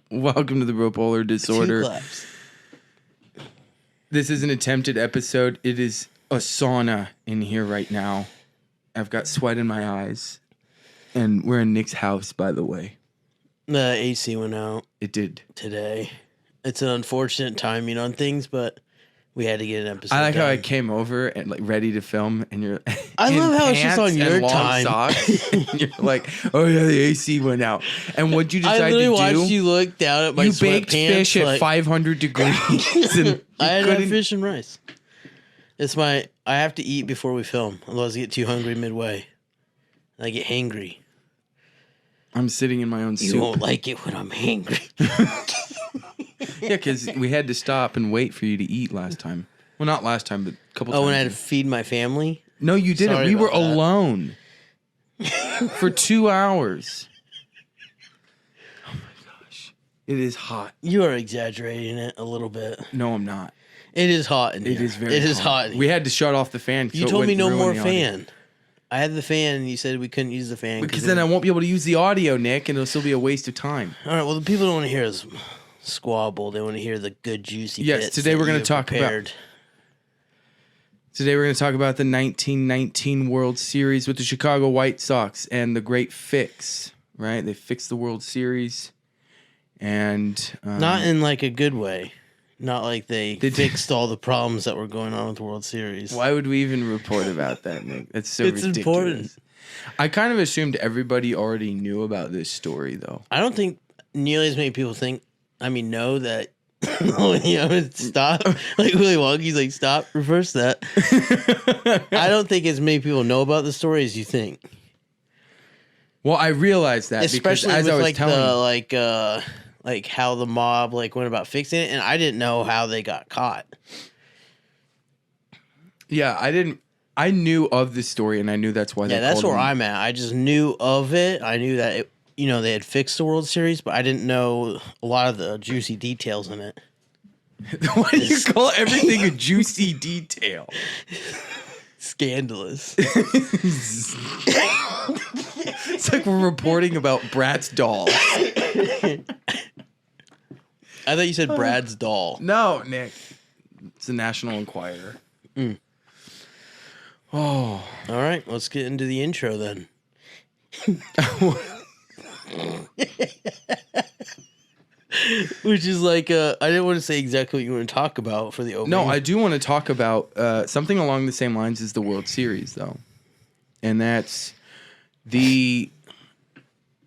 Welcome to the bipolar disorder. 2 claps. This is an attempted episode. It is a sauna in here right now. I've got sweat in my eyes. And we're in Nick's house, by the way. The AC went out. It did. Today. It's an unfortunate timing on things, but we had to get an episode I like done. how I came over and like ready to film, and you're. I love how it's just on your long time. Socks, and you're like, oh yeah, the AC went out. And what'd you decide to do? I literally watched you look down at my You sweatpants. baked fish at 500 degrees. And I had to have fish and rice. I have to eat before we film, otherwise I get too hungry midway. And I get hangry. I'm sitting in my own soup. You won't like it when I'm hangry. Yeah, because we had to stop and wait for you to eat last time. Well, not last time, but a couple times. Oh, when I had to feed my family? No, you didn't. Sorry We were about that. alone for 2 hours. Oh my gosh. It is hot. You are exaggerating it a little bit. No, I'm not. It is hot in here. It is very It is hot in here. We had to shut off the fan. You told me no more fan. I had the fan, and you said we couldn't use the fan. Because then I won't be able to use the audio, Nick, and it'll still be a waste of time. All right, well, the people don't want to hear us squabble. They want to hear the good, juicy Yes, bits today that we're going you to talk prepared. Today we're going to talk about the 1919 World Series with the Chicago White Sox and the great fix, right? They fixed the World Series. And Not in, like, a good way. Not like they fixed all the problems that were going on with the World Series. Why would we even report about that, Nick? That's so It's ridiculous. important. I kind of assumed everybody already knew about this story, though. I don't think nearly as many people know that. Stop. Like Willy Wonka's like, stop, reverse that. I don't think as many people know about the story as you think. Well, I realized that Especially because as with I was like telling the like how the mob like went about fixing it, and I didn't know how they got caught. Yeah, I knew of this story, and I knew that's why. Yeah, that's where I'm at. I just knew of it. I knew that they had fixed the World Series, but I didn't know a lot of the juicy details in it. Why do you call everything a juicy detail? Scandalous. It's like we're reporting about Brat's doll. I thought you said Brad's doll. No, Nick. It's the National Enquirer. Mm. Oh. All right, let's get into the intro then. Which is like, I didn't want to say exactly what you want to talk about for the opening. No, I do want to talk about something along the same lines as the World Series, though. And that's the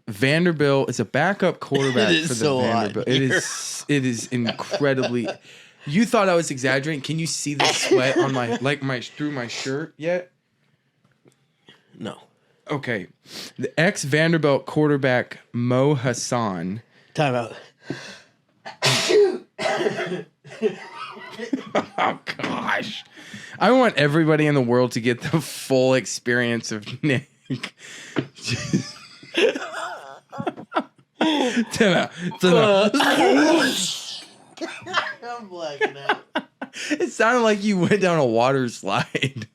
Vanderbilt. It's a backup quarterback It is for the so hot Vanderbilt. here. It is incredibly. You thought I was exaggerating. Can you see the sweat on through my shirt yet? No. Okay. The ex-Vanderbilt quarterback Mo Hassan. Time out. Oh, gosh. I want everybody in the world to get the full experience of Nick. Time out. I'm blacking out. It sounded like you went down a water slide.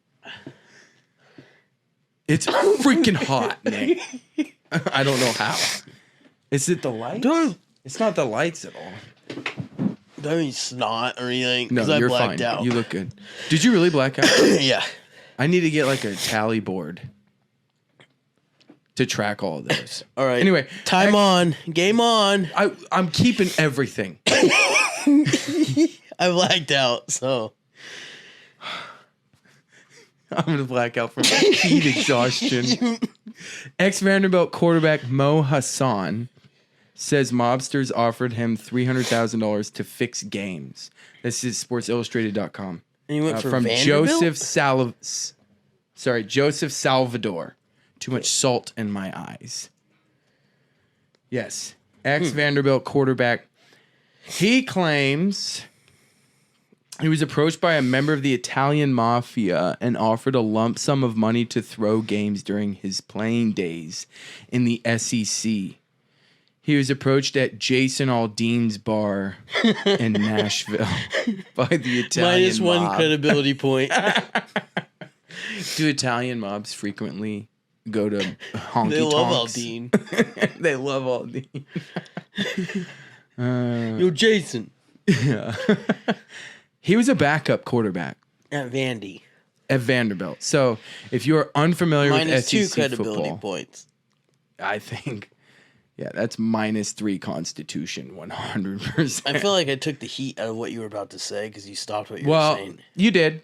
It's freaking hot, Nick. I don't know how. Is it the lights? It's not the lights at all. Don't mean snot or anything. No, I you're blacked fine. out. You look good. Did you really black out? Yeah. I need to get like a tally board to track all of this. All right. Anyway, time on. Game on. I'm keeping everything. I blacked out, so. I'm going to black out from heat exhaustion. Ex-Vanderbilt quarterback Mo Hassan says mobsters offered him $300,000 to fix games. This is SportsIllustrated.com. And he went for from Vanderbilt? Joseph Salvador. Too much salt in my eyes. Yes. Ex-Vanderbilt quarterback. He claims he was approached by a member of the Italian Mafia and offered a lump sum of money to throw games during his playing days in the SEC. He was approached at Jason Aldean's bar in Nashville by the Italian -1 mob. credibility point. Do Italian mobs frequently go to honky They love tonks? Aldean. They love Aldean. Yo, Jason. Yeah. He was a backup quarterback At Vandy. at Vanderbilt. So if you're unfamiliar with Minus 2 SEC credibility football, points. I think, yeah, that's -3 Constitution, 100%. I feel like I took the heat out of what you were about to say because you stopped what you were Well, saying. you did,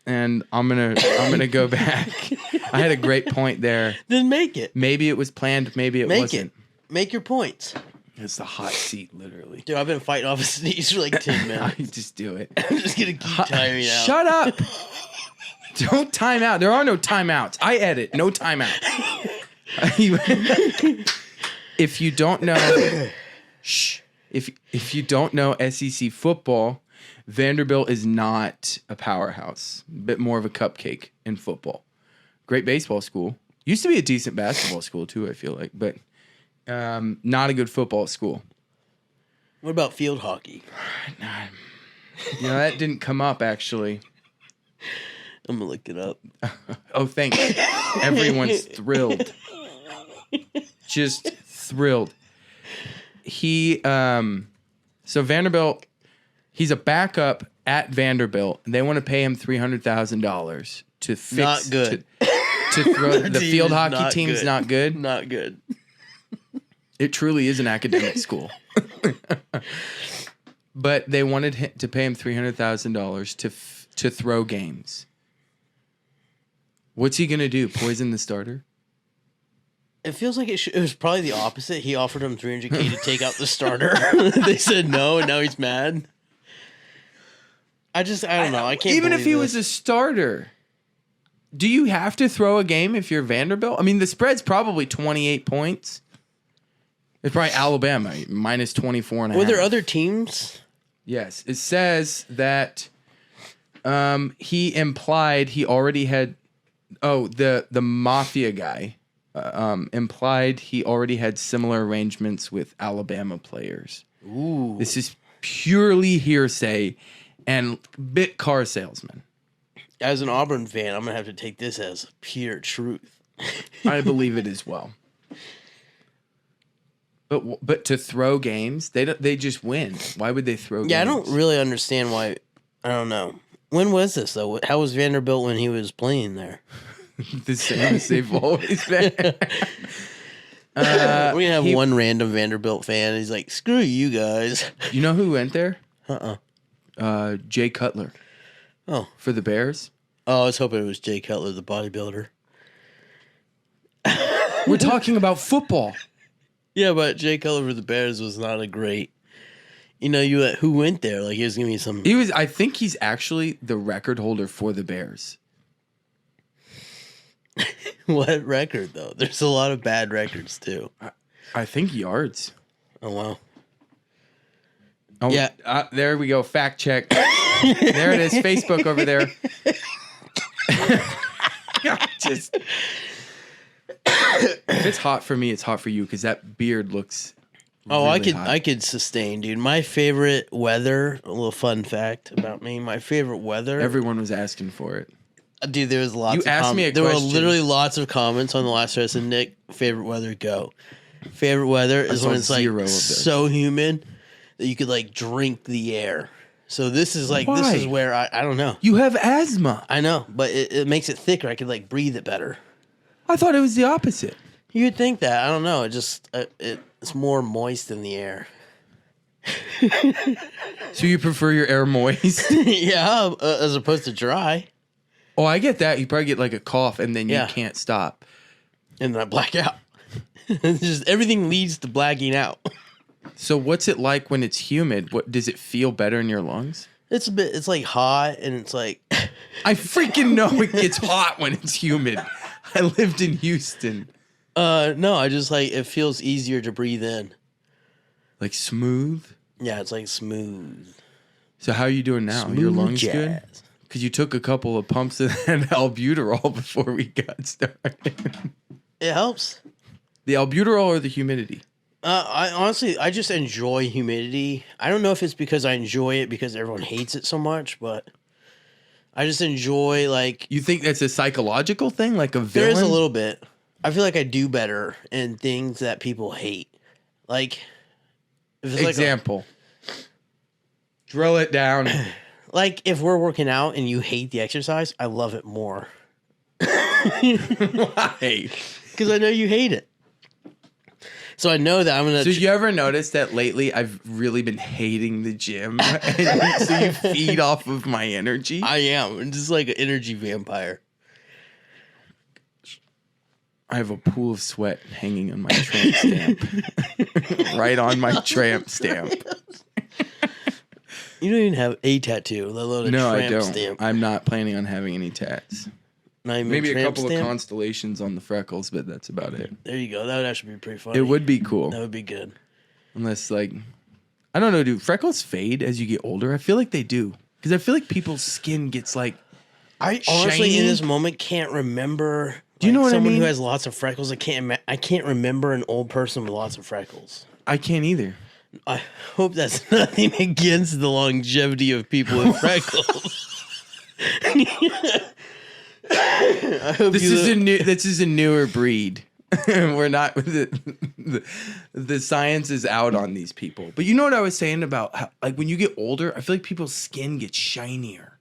and I'm gonna go back. I had a great point there. Then make it. Maybe it was planned. Maybe it Make wasn't. it. Make your points. It's the hot seat, literally. Dude, I've been fighting off a sneeze for like 10 I minutes. just do it. I'm just going to keep tiring out. Shut up. Don't time out. There are no timeouts. I edit. No timeout. If you don't know, if you don't know SEC football, Vanderbilt is not a powerhouse. A bit more of a cupcake in football. Great baseball school. Used to be a decent basketball school too, I feel like, but not a good football school. What about field hockey? That didn't come up actually. I'm going to look it up. Oh, thanks. Everyone's thrilled. Just thrilled. So Vanderbilt, he's a backup at Vanderbilt, and they want to pay him $300,000 to fix. Not good. To throw the Team field is hockey not team's good. not good. Not good. It truly is an academic school. But they wanted to pay him $300,000 to throw games. What's he gonna do? Poison the starter? It feels like it was probably the opposite. He offered him $300K to take out the starter. They said no, and now he's mad. I don't know. I can't. Even if he believe was this. a starter, do you have to throw a game if you're Vanderbilt? I mean, the spread's probably 28 points. It's probably Alabama, -24.5. Were there other teams? Yes. It says that he implied he already had... Oh, the Mafia guy implied he already had similar arrangements with Alabama players. Ooh. This is purely hearsay and bit car salesman. As an Auburn fan, I'm going to have to take this as pure truth. I believe it as well. But to throw games, they just win. Why would they throw games? Yeah, I don't really understand why. I don't know. When was this, though? How was Vanderbilt when he was playing there? The same as they've always been. We're going to have one random Vanderbilt fan. He's like, screw you guys. You know who went there? Uh-uh. Jay Cutler. Oh. For the Bears? Oh, I was hoping it was Jay Cutler, the bodybuilder. We're talking about football. Yeah, but Jay Cutler for the Bears was not a great... who went there? Like, he was giving me some... I think he's actually the record holder for the Bears. What record, though? There's a lot of bad records, too. I think yards. Oh, wow. Oh, Yeah. There we go. Fact check. There it is. Facebook over there. Just... If it's hot for me, it's hot for you because that beard looks... Oh, really hot. I could sustain, dude. My favorite weather, a little fun fact about me, my favorite weather... Everyone was asking for it. Dude, there was lots You of asked me a There question. were literally lots of comments on the last rest of Nick, favorite weather, go. Favorite weather is saw when it's zero like of this. so humid that you could like drink the air. So this is like, Why? this is where I don't know. You have asthma. I know, but it makes it thicker. I could like breathe it better. I thought it was the opposite. You'd think that. I don't know. It just, it's more moist in the air. So you prefer your air moist? Yeah, as opposed to dry. Oh, I get that. You probably get like a cough and then Yeah. you can't stop. And then I black out. It's just everything leads to blacking out. So what's it like when it's humid? What does it feel better in your lungs? It's like hot and it's like I freaking know it gets hot when it's humid. I lived in Houston. no, I just like it feels easier to breathe in. Like smooth? Yeah, it's like smooth. So how are you doing now? Your Smooth lungs jazz. good? Because you took a couple of pumps of that albuterol before we got started. It helps. The albuterol or the humidity? I just enjoy humidity. I don't know if it's because I enjoy it because everyone hates it so much, but I just enjoy like You think that's a psychological thing? Like a there villain? is a little bit. I feel like I do better in things that people hate. Like If it's Example. Drill it down. Like if we're working out and you hate the exercise, I love it more. Why? Because I know you hate it. So I know that I'm going to... So you ever notice that lately I've really been hating the gym? And so you feed off of my energy? I am. I'm just like an energy vampire. I have a pool of sweat hanging on my tramp stamp. Right on my tramp stamp. You don't even have a tattoo, let alone a No, tramp I don't. stamp. I'm not planning on having any tats. Not even Maybe a tramp couple stamp? of constellations on the freckles, but that's about it. There you go. That would actually be pretty funny. It would be cool. That would be good. Unless, like, I don't know, do freckles fade as you get older? I feel like they do. Because I feel like people's skin gets, like, I honestly, shiny. in this moment, can't remember. Do you know what I someone mean? who has lots of freckles? I can't remember an old person with lots of freckles. I can't either. I hope that's nothing against the longevity of people with freckles. I hope This is a newer breed. We're not the science is out on these people. But you know what I was saying about how, like, when you get older, I feel like people's skin gets shinier.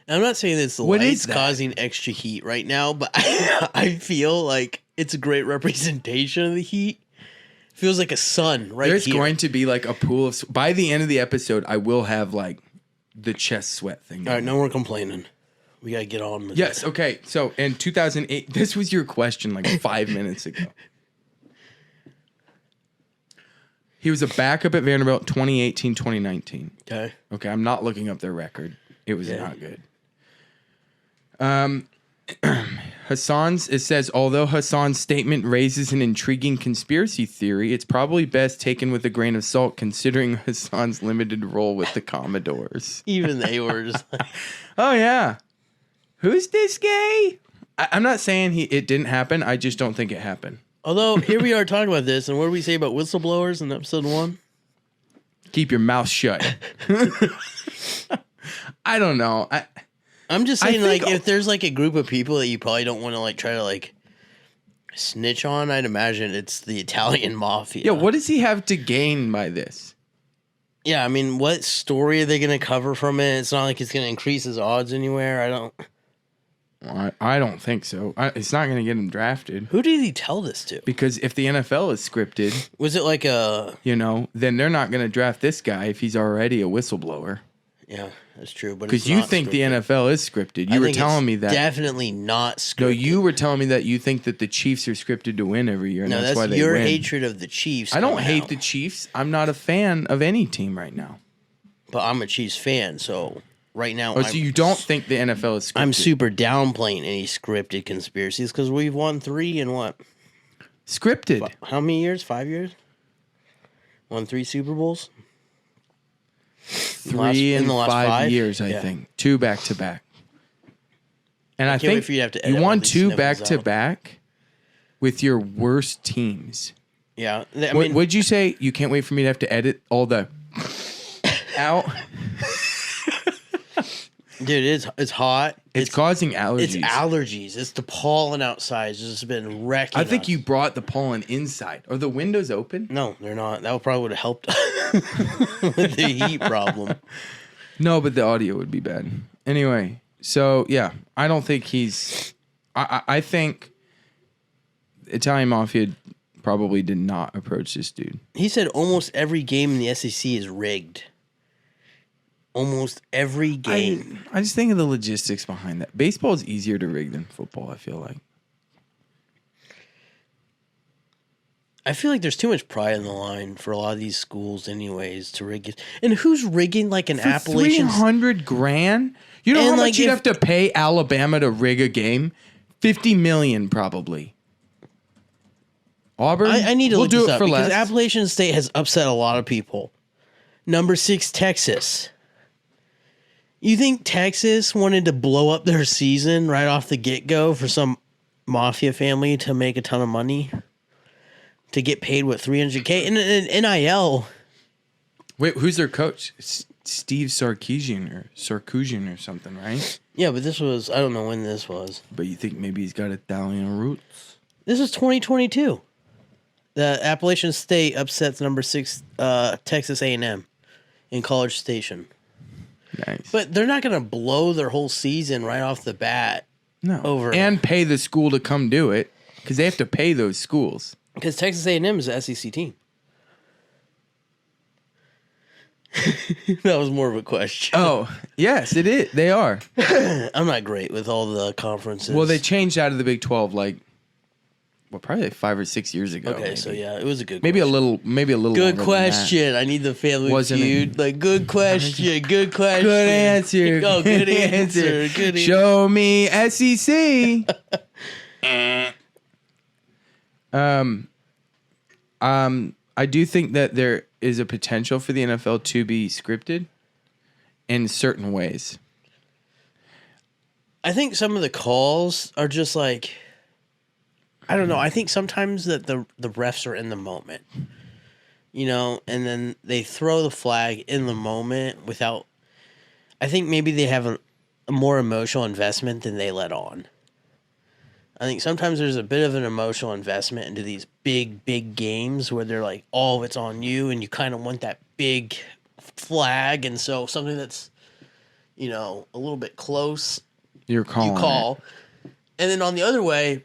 I'm not saying it's the What lights is that? causing extra heat right now, but I feel like it's a great representation of the heat. Feels like a sun right There's here. going to be like a pool of by the end of the episode, I will have like the chest sweat thing. All right, no more complaining. We gotta get on with Yes. it. Okay. So in 2008, this was your question like 5 minutes ago. He was a backup at Vanderbilt 2018, 2019. Okay. Okay. I'm not looking up their record. It was not good. It says, although Hassan's statement raises an intriguing conspiracy theory, it's probably best taken with a grain of salt considering Hassan's limited role with the Commodores. Even they were just like, Oh, yeah. Who's this guy? I'm not saying it didn't happen. I just don't think it happened. although here we are talking about this, and what do we say about whistleblowers in episode 1? Keep your mouth shut. I don't know. I'm just saying, think- like, if there's like a group of people that you probably don't want to like try to like snitch on, I'd imagine it's the Italian mafia. Yeah, what does he have to gain by this? Yeah, I mean, what story are they going to cover from it? It's not like it's going to increase his odds anywhere. I don't. I don't think so. It's not going to get him drafted. Who did he tell this to? Because if the NFL is scripted, Was it like a? then they're not going to draft this guy if he's already a whistleblower. Yeah, that's true. But Because you think the NFL is scripted. You were telling me that. Definitely not scripted. No, you were telling me that you think that the Chiefs are scripted to win every year, and No, that's why they your win. hatred of the Chiefs. I don't coming hate out. the Chiefs. I'm not a fan of any team right now. But I'm a Chiefs fan, so right now. Oh, so you don't think the NFL is scripted? I'm super downplaying any scripted conspiracies because we've won 3 in what? Scripted. How many years? 5 years? Won 3 Super Bowls? 3 in in the last 5 years, I Yeah. think. 2 back to back. And I can't wait think for you to have to you edit all won these 2 snippets back to out. back with your worst teams. Yeah. I mean, Would you say you can't wait for me to have to edit all the out? dude, it's hot. It's causing allergies. It's allergies. It's the pollen outside. It's just been wrecking I think us. you brought the pollen inside. Are the windows open? No, they're not. That probably would have helped with the heat problem. No, but the audio would be bad. Anyway, so yeah, I don't think he's. I think Italian Mafia probably did not approach this dude. He said almost every game in the SEC is rigged. Almost every game. I just think of the logistics behind that. Baseball is easier to rig than football, I feel like. I feel like there's too much pride on the line for a lot of these schools anyways to rig it. And who's rigging like an Appalachian? $300,000? You know And, how like, much you'd if- have to pay Alabama to rig a game? $50 million probably. Auburn? I need to we'll look do this it up for because less. Appalachian State has upset a lot of people. Number 6, Texas. You think Texas wanted to blow up their season right off the get-go for some mafia family to make a ton of money? To get paid, what, $300K? And NIL. Wait, who's their coach? Steve Sarkisian or something, right? Yeah, but this was, I don't know when this was. But you think maybe he's got Italian roots? This is 2022. The Appalachian State upsets number 6 Texas A&M in College Station. Nice. But they're not going to blow their whole season right off the bat. No. Over. And pay the school to come do it because they have to pay those schools. Because Texas A&M is an SEC team. That was more of a question. Oh, yes, it is. They are. I'm not great with all the conferences. Well, they changed out of the Big 12 probably like 5 or 6 years ago. Okay, maybe. so yeah, it was a good maybe question. a little Good longer question. I need the Family Wasn't Feud. Good question. Good question. Good answer. Oh, good answer. Good answer. Show me SEC. I do think that there is a potential for the NFL to be scripted in certain ways. I think some of the calls are just like, I don't know. I think sometimes that the refs are in the moment, and then they throw the flag in the moment without. I think maybe they have a more emotional investment than they let on. I think sometimes there's a bit of an emotional investment into these big games where they're like, all of it's on you, and you kind of want that big flag, and so something that's, a little bit close. You call. And then on the other way,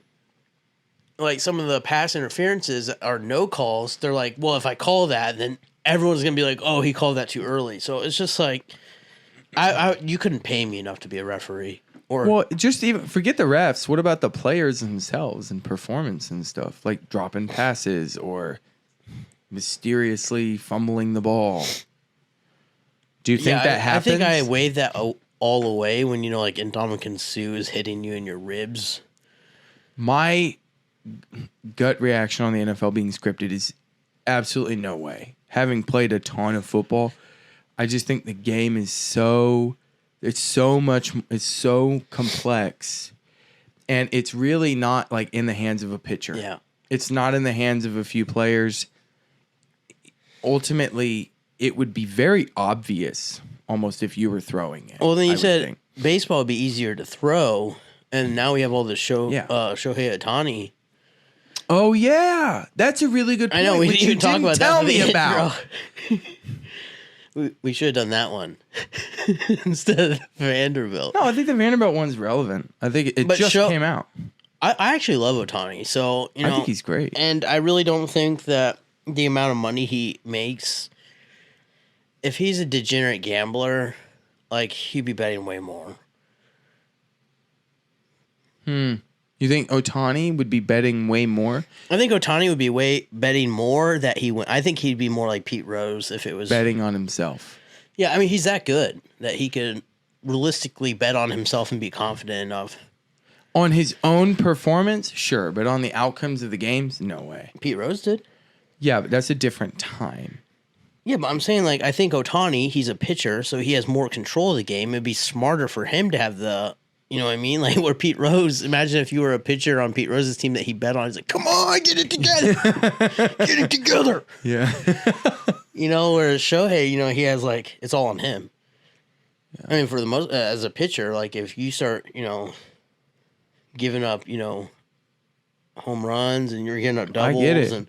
like some of the pass interferences are no calls. They're like, well, if I call that, then everyone's going to be like, oh, he called that too early. So it's just like, you couldn't pay me enough to be a referee. Well, just even forget the refs. What about the players themselves and performance and stuff? Like dropping passes or mysteriously fumbling the ball. Do you think that happens? I think I wave that all away when, like Ndamukong Suh is hitting you in your ribs. My gut reaction on the NFL being scripted is absolutely no way. Having played a ton of football, I just think the game is so complex, and it's really not like in the hands of a pitcher. Yeah. It's not in the hands of a few players. Ultimately, it would be very obvious almost if you were throwing it. Well, then you said baseball would be easier to throw, and now we have all the Shohei Ohtani. Oh, yeah. That's a really good point. I know, we didn't even talk about that. Tell me about. We should have done that one instead of Vanderbilt. No, I think the Vanderbilt one's relevant. I think it just came out. I actually love Ohtani, so I think he's great. And I really don't think that the amount of money he makes, if he's a degenerate gambler, like he'd be betting way more. You think Ohtani would be betting way more? I think Ohtani would be betting more that he went. I think he'd be more like Pete Rose if it was betting on himself. Yeah, I mean he's that good that he could realistically bet on himself and be confident enough. On his own performance, sure, but on the outcomes of the games, no way. Pete Rose did? Yeah, but that's a different time. Yeah, but I'm saying, like, I think Ohtani, he's a pitcher, so he has more control of the game. It'd be smarter for him to have the, you know what I mean? Like, where Pete Rose, imagine if you were a pitcher on Pete Rose's team that he bet on. He's like, come on, get it together. Get it together. Yeah. Whereas Shohei, he has, like, it's all on him. Yeah. I mean, for the most, as a pitcher, like, if you start, giving up, home runs and you're giving up doubles. I get it. And,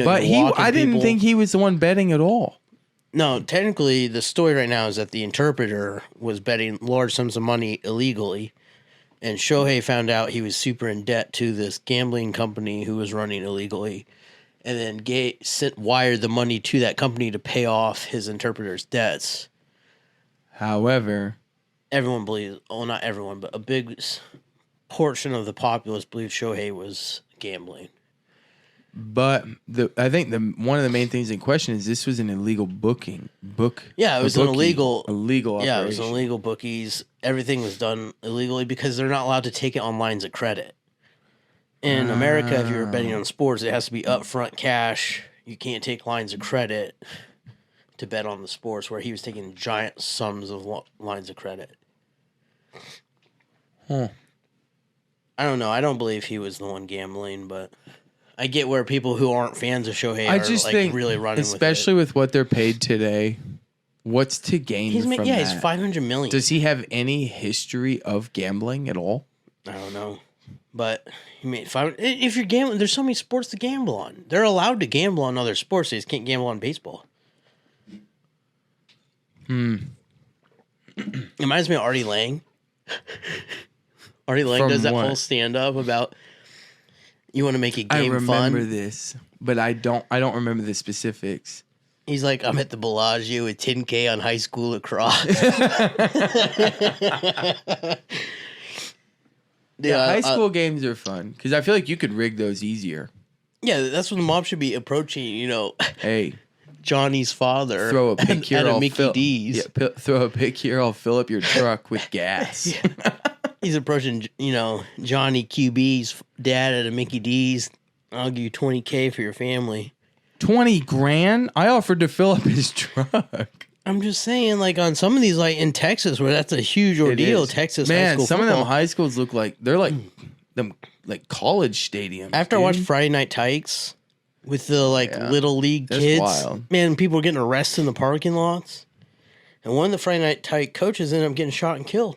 but I didn't think he was the one betting at all. No, technically, the story right now is that the interpreter was betting large sums of money illegally, and Shohei found out he was super in debt to this gambling company who was running illegally, and then wired the money to that company to pay off his interpreter's debts. However, everyone believes, well, not everyone, but a big portion of the populace believes Shohei was gambling. But I think one of the main things in question is this was an illegal booking. Yeah, it was an illegal operation. Yeah, it was illegal bookies. Everything was done illegally because they're not allowed to take it on lines of credit. In America, if you're betting on sports, it has to be upfront cash. You can't take lines of credit to bet on the sports, where he was taking giant sums of lines of credit. Huh. I don't know. I don't believe he was the one gambling, but I get where people who aren't fans of Shohei are think really running with it. Especially with what they're paid today, what's to gain from that? Yeah, he's $500 million. Does he have any history of gambling at all? I don't know. But I mean, if you're gambling, there's so many sports to gamble on. They're allowed to gamble on other sports. They just can't gamble on baseball. It reminds me of Artie Lang. Artie Lang From does that what? whole stand up about you want to make a game I remember fun. this, but I don't remember the specifics. He's like, I'm at the Bellagio with 10K on high school lacrosse. Yeah, high school games are fun because I feel like you could rig those easier. Yeah, that's when the mob should be approaching, Hey, Johnny's father. throw a pick here, at a I'll Mickey fill. D's. Yeah, throw a pick here, I'll fill up your truck with gas. He's approaching, Johnny QB's dad at a Mickey D's. I'll give you 20K for your family. 20 grand? I offered to fill up his truck. I'm just saying, like on some of these, like in Texas, where that's a huge ordeal. is. Texas high Man, school some football. of them high schools look like they're like them like college stadiums. After I dude. watched Friday Night Tykes with the Yeah. little league That's kids, wild. man, people were getting arrested in the parking lots, and one of the Friday Night Tyke coaches ended up getting shot and killed.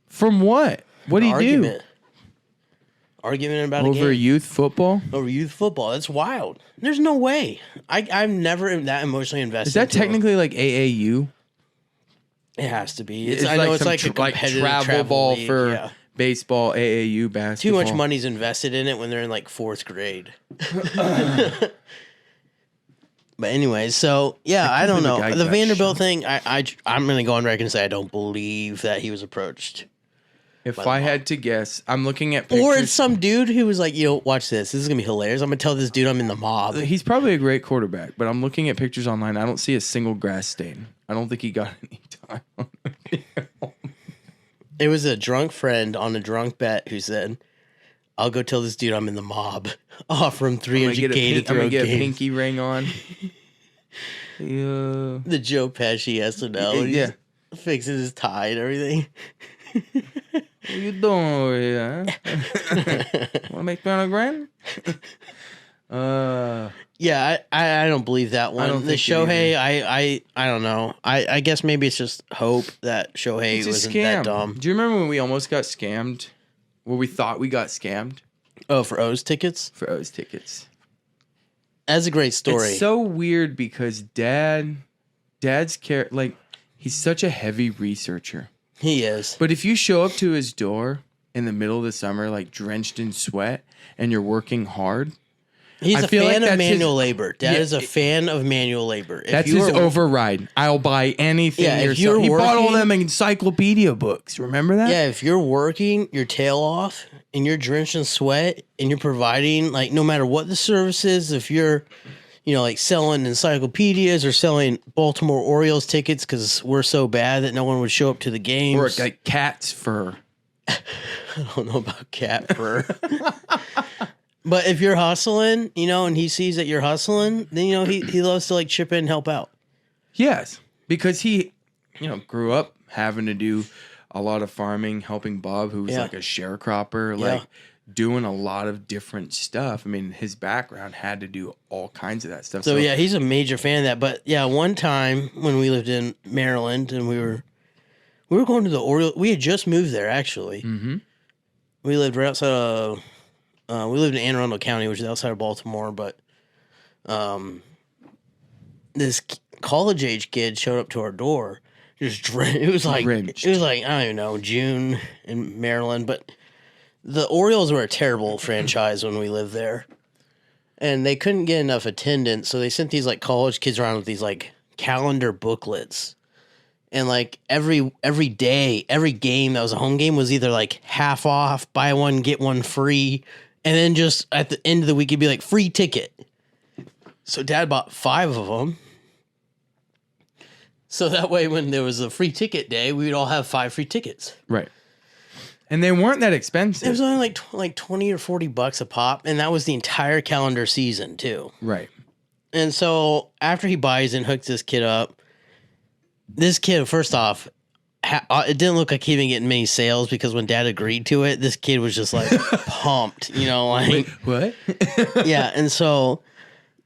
From what? What do you do? Argument about Over a game. youth football? Over youth football. That's wild. There's no way. I'm never that emotionally invested. Is that into technically like AAU? It has to be. It's I know it's some like a competitive travel ball league, for yeah. baseball, AAU Too basketball. much money's invested in it when they're in like fourth grade. But anyways, so yeah, I don't believe a know guy the got Vanderbilt shot. thing. I'm gonna go on record and say I don't believe that he was approached. If I had to guess, I'm looking at pictures. Or it's some dude who was like, watch this. This is gonna be hilarious. I'm gonna tell this dude I'm in the mob. He's probably a great quarterback, but I'm looking at pictures online. I don't see a single grass stain. I don't think he got any time on the field. It was a drunk friend on a drunk bet who said, "I'll go tell this dude I'm in the mob. Offer him I'm gonna get, $300K to I'm throw gonna get a games." pinky ring on. Yeah. The Joe Pesci SNL. Yeah. He's fixing his tie and everything. What you doing over here? Huh? Wanna make $300 grand? Yeah, I don't believe that one. I don't The think it Shohei, I don't know. I guess maybe it's just hope that Shohei It's a wasn't scam. that dumb. Do you remember when we almost got scammed? Where we thought we got scammed Oh, for O's tickets? for O's tickets? That's a great story. It's so weird because dad's he's such a heavy researcher. He is. But if you show up to his door in the middle of the summer, like drenched in sweat, and you're working hard, He's I a feel like fan of that's manual his- labor. Dad Yeah, is a fan of manual labor. If that's you his are- override. I'll buy anything. Yeah, if you're you're he bought all working- them encyclopedia books. Remember that? Yeah, if you're working your tail off and you're drenched in sweat and you're providing, like, no matter what the service is, if you're, like selling encyclopedias or selling Baltimore Orioles tickets because we're so bad that no one would show up to the games. Or like cat's fur. I don't know about cat fur. But if you're hustling, and he sees that you're hustling, then, he loves to, like, chip in and help out. Yes, because he, grew up having to do a lot of farming, helping Bob, who was Yeah. like a sharecropper, Yeah. like doing a lot of different stuff. I mean, his background had to do all kinds of that stuff. So, yeah, he's a major fan of that. But, yeah, one time when we lived in Maryland and we were going to the Orioles. We had just moved there, actually. Mm-hmm. We lived right outside of... we lived in Anne Arundel County, which is outside of Baltimore, but this college-age kid showed up to our door. It was like, Drenched. I don't even know, June in Maryland, but the Orioles were a terrible franchise when we lived there. And they couldn't get enough attendance, so they sent these, like, college kids around with these, like, calendar booklets. And, like, every day, every game that was a home game was either, like, half off, buy one, get one free. And then just at the end of the week, it'd be like, free ticket. So Dad bought 5 of them. So that way, when there was a free ticket day, we would all have 5 free tickets. Right. And they weren't that expensive. It was only like $20 or $40 a pop. And that was the entire calendar season, too. Right. And so after he buys and hooks this kid up, this kid, first off, it didn't look like he even getting many sales because when Dad agreed to it, this kid was just like pumped, like Wait, what? yeah. And so,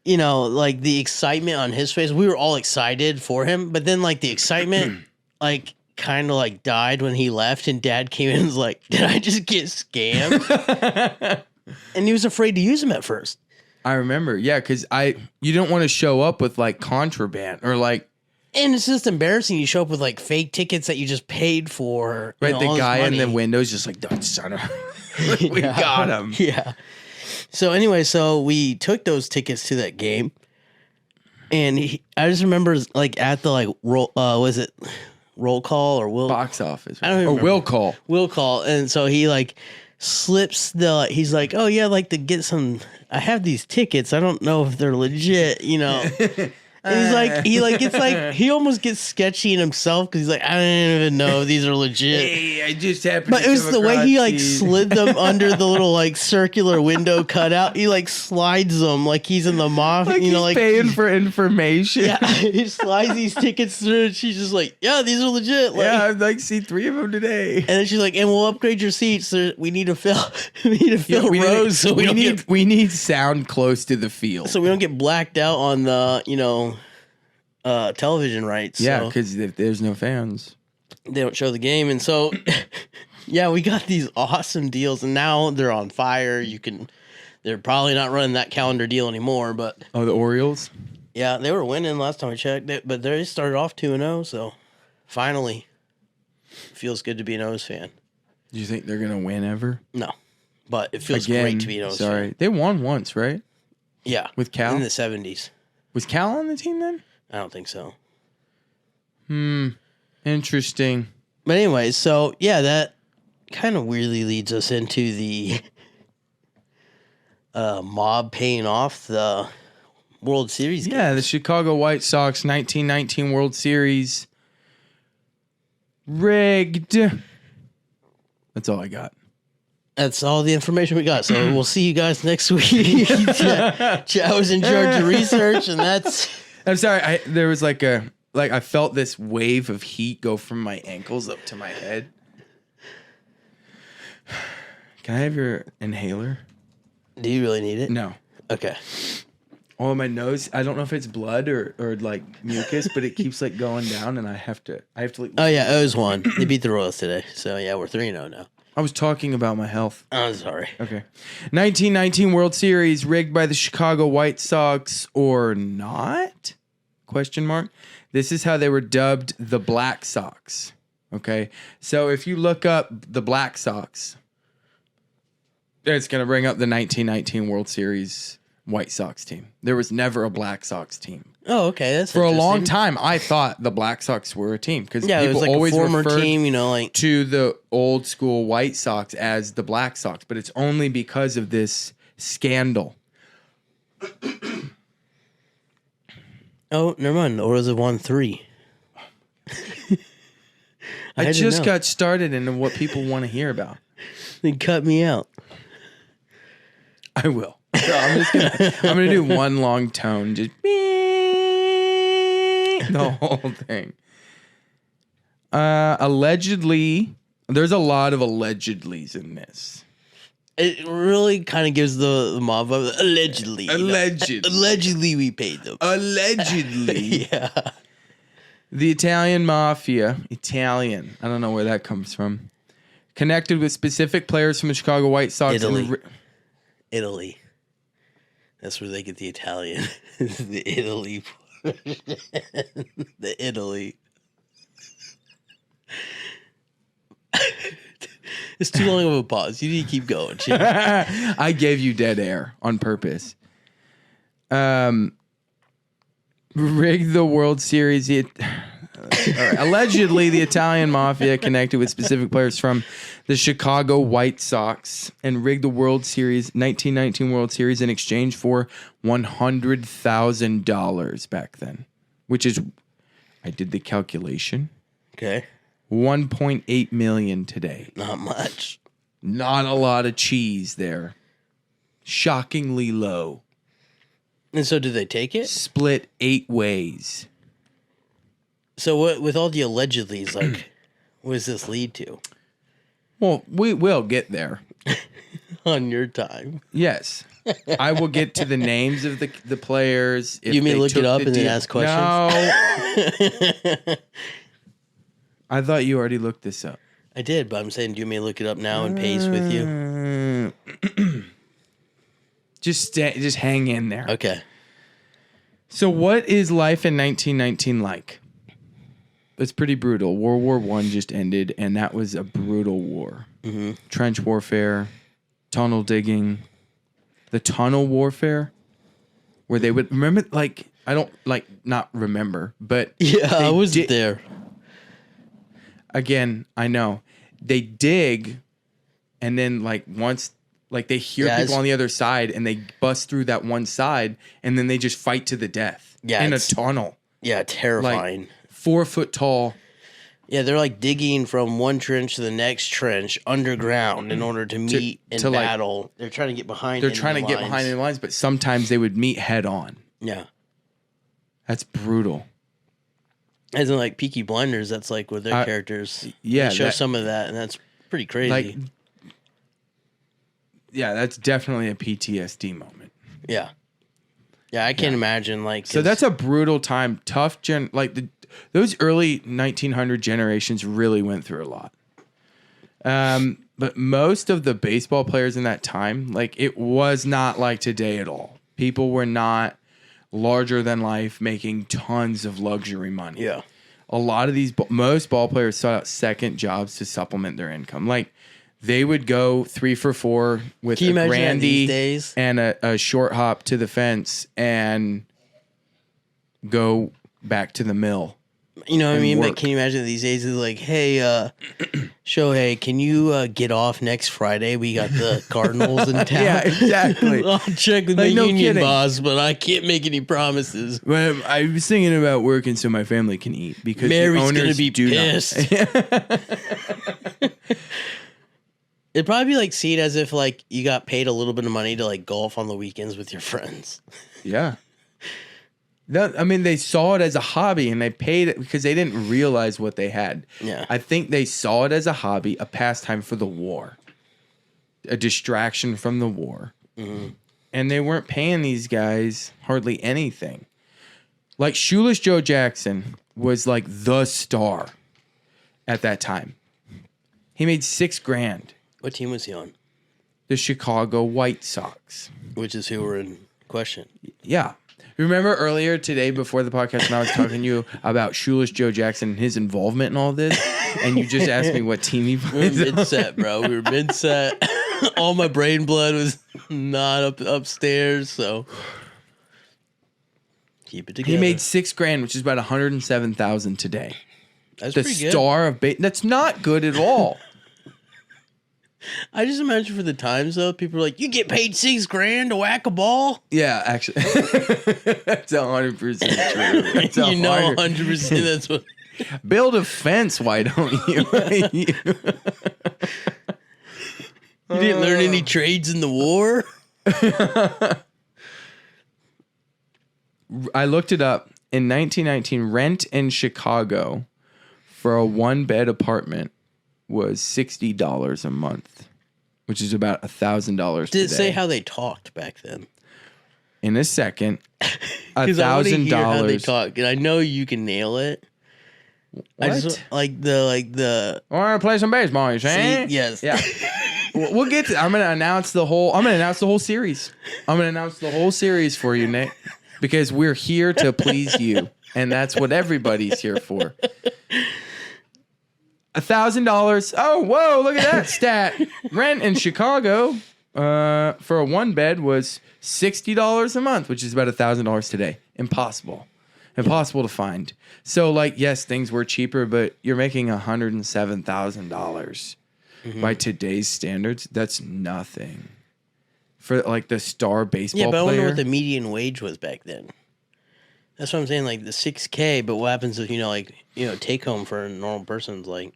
like the excitement on his face, we were all excited for him, but then like the excitement, like kind of like died when he left, and Dad came in and was like, "Did I just get scammed?" And he was afraid to use them at first. I remember, yeah, because you don't want to show up with like contraband or like. And it's just embarrassing. You show up with like fake tickets that you just paid for. Right, the guy in the window's just like, "That son of, we got him." Yeah. So anyway, we took those tickets to that game, and I just remember like at the like was it roll call or will box office? I don't even remember. Will call, and so he like slips he's like, "Oh yeah, I'd like to get some. I have these tickets. I don't know if they're legit, you know." And he almost gets sketchy in himself because he's like, "I don't even know if these are legit." Hey, I just happened. But it was the way he like slid them under the little like circular window cutout. He like slides them like he's in the Mafia, like, you know, like paying for information. Yeah, he slides these tickets through, and she's just like, "Yeah, these are legit." Like, yeah, I'd like see 3 of them today. And then she's like, "And we'll upgrade your seats. We need to fill, rows, so we need sound close to the field, so we don't get blacked out on the television rights." Yeah, because if there's no fans, they don't show the game, and so yeah, we got these awesome deals, and now they're on fire. They're probably not running that calendar deal anymore, but the Orioles, yeah, they were winning last time I checked, but they started off 2-0, so finally, feels good to be an O's fan. Do you think they're gonna win ever? No, but it feels great to be an O's fan. They won once, right? Yeah, with Cal in the 70s. Was Cal on the team then? I don't think so. Interesting. But anyway, so yeah, that kind of weirdly leads us into the mob paying off the World Series games. Yeah, the Chicago White Sox 1919 World Series rigged. That's all I got. That's all the information we got. So we'll see you guys next week. Chad was in charge of research, and that's... I'm sorry. There was I felt this wave of heat go from my ankles up to my head. Can I have your inhaler? Do you really need it? No. Okay. Oh, my nose. I don't know if it's blood or like mucus, but it keeps like going down, and I have to. Like, oh yeah, O's won. They beat the Royals today, so yeah, we're 3-0 now. I was talking about my health. I'm sorry. Okay. 1919 World Series rigged by the Chicago White Sox or not? Question mark. This is how they were dubbed the Black Sox. Okay. So if you look up the Black Sox, it's going to bring up the 1919 World Series White Sox team. There was never a Black Sox team. Oh, okay. That's for a long time. I thought the Black Sox were a team because people it was like always a former referred team, like to the old school White Sox as the Black Sox, but it's only because of this scandal. Oh, never mind. Or was it 1-3? I just got started into what people want to hear about. Then cut me out. I will. So I'm gonna do one long tone, just the whole thing. Allegedly, there's a lot of allegedlys in this. It really kind of gives the mob allegedly. Allegedly, we paid them. Allegedly, yeah. The Italian Mafia, I don't know where that comes from. Connected with specific players from the Chicago White Sox. Italy. That's where they get the Italian. The Italy. The Italy. It's too long of a pause. You need to keep going. I gave you dead air on purpose. Rigged the World Series. All right. Allegedly, the Italian Mafia connected with specific players from the Chicago White Sox and rigged the World Series, 1919 World Series, in exchange for $100,000 back then, which is, I did the calculation. Okay. 1.8 million today. Not much. Not a lot of cheese there. Shockingly low. And so did they take it? Split 8 ways. So what, with all the allegedlys, like, what does this lead to? Well, we will get there. On your time. Yes. I will get to the names of the players. You mean look it up and then ask questions? No. I thought you already looked this up. I did, but I'm saying, do you may look it up now and pace with you? Just hang in there. Okay. So what is life in 1919 like? It's pretty brutal. World War I just ended, and that was a brutal war. Mm-hmm. Trench warfare, tunnel digging, the tunnel warfare, where they would remember. Like I don't not remember, but yeah, I wasn't there. Again, I know they dig, and then once they hear people on the other side, and they bust through that one side, and then they just fight to the death. Yeah, in a tunnel. Yeah, terrifying. 4 foot tall. Yeah, they're digging from one trench to the next trench underground in order to meet in battle. They're trying to get behind. They're trying to get behind in lines, but sometimes they would meet head on. Yeah, that's brutal. As in Peaky Blinders, that's with their characters. Yeah, they show some of that, and that's pretty crazy. Yeah, that's definitely a PTSD moment. Yeah, I can't imagine So that's a brutal time. Tough those early 1900 generations really went through a lot. But most of the baseball players in that time, it was not like today at all. People were not larger than life, making tons of luxury money. Yeah. A lot of most ball players sought out second jobs to supplement their income. They would go 3 for 4 with a grandy and a short hop to the fence and go back to the mill. You know what I mean? Work. But can you imagine these days? It's hey, Shohei, can you get off next Friday? We got the Cardinals in town. Yeah, exactly. I'll check with the union boss, but I can't make any promises. Well, I was thinking about working so my family can eat because Mary's the owners gonna be pissed. It'd probably be seen as if you got paid a little bit of money to golf on the weekends with your friends. Yeah. They saw it as a hobby and they paid it because they didn't realize what they had. Yeah. I think they saw it as a hobby, a pastime for the war, a distraction from the war. Mm-hmm. And they weren't paying these guys hardly anything. Shoeless Joe Jackson was the star at that time. He made $6,000. What team was he on? The Chicago White Sox. Which is who were in question. Yeah. Remember earlier today before the podcast when I was talking to you about Shoeless Joe Jackson and his involvement in all this? And you just asked me what team he plays. We were mid-set, bro. We were mid-set. All my brain blood was not upstairs, so keep it together. He made $6,000, which is about $107,000 today. That's pretty good. The star of that's not good at all. I just imagine for the times though, people are you get paid $6,000 to whack a ball. Yeah, actually, that's 100% true. That's 100%. That's what. Build a fence. Why don't you? You didn't learn any trades in the war. I looked it up. In 1919, rent in Chicago for a 1-bed apartment was $60 a month, which is about $1,000 Did it say how they talked back then? In a second, $1,000. How they talk, and I know you can nail it. What? I just the. I want to play some baseball. You saying? Yes. Yeah. We'll get to. I'm gonna announce the whole series. I'm gonna announce the whole series for you, Nick, because we're here to please you, and that's what everybody's here for. $1,000. Oh, whoa, look at that stat. Rent in Chicago for a 1-bed was $60 a month, which is about $1,000 today. Impossible to find. So, yes, things were cheaper, but you're making $107,000 by today's standards. That's nothing for the star baseball player. Yeah, but I wonder what the median wage was back then. That's what I'm saying, the $6,000, but what happens if, take home for a normal person's But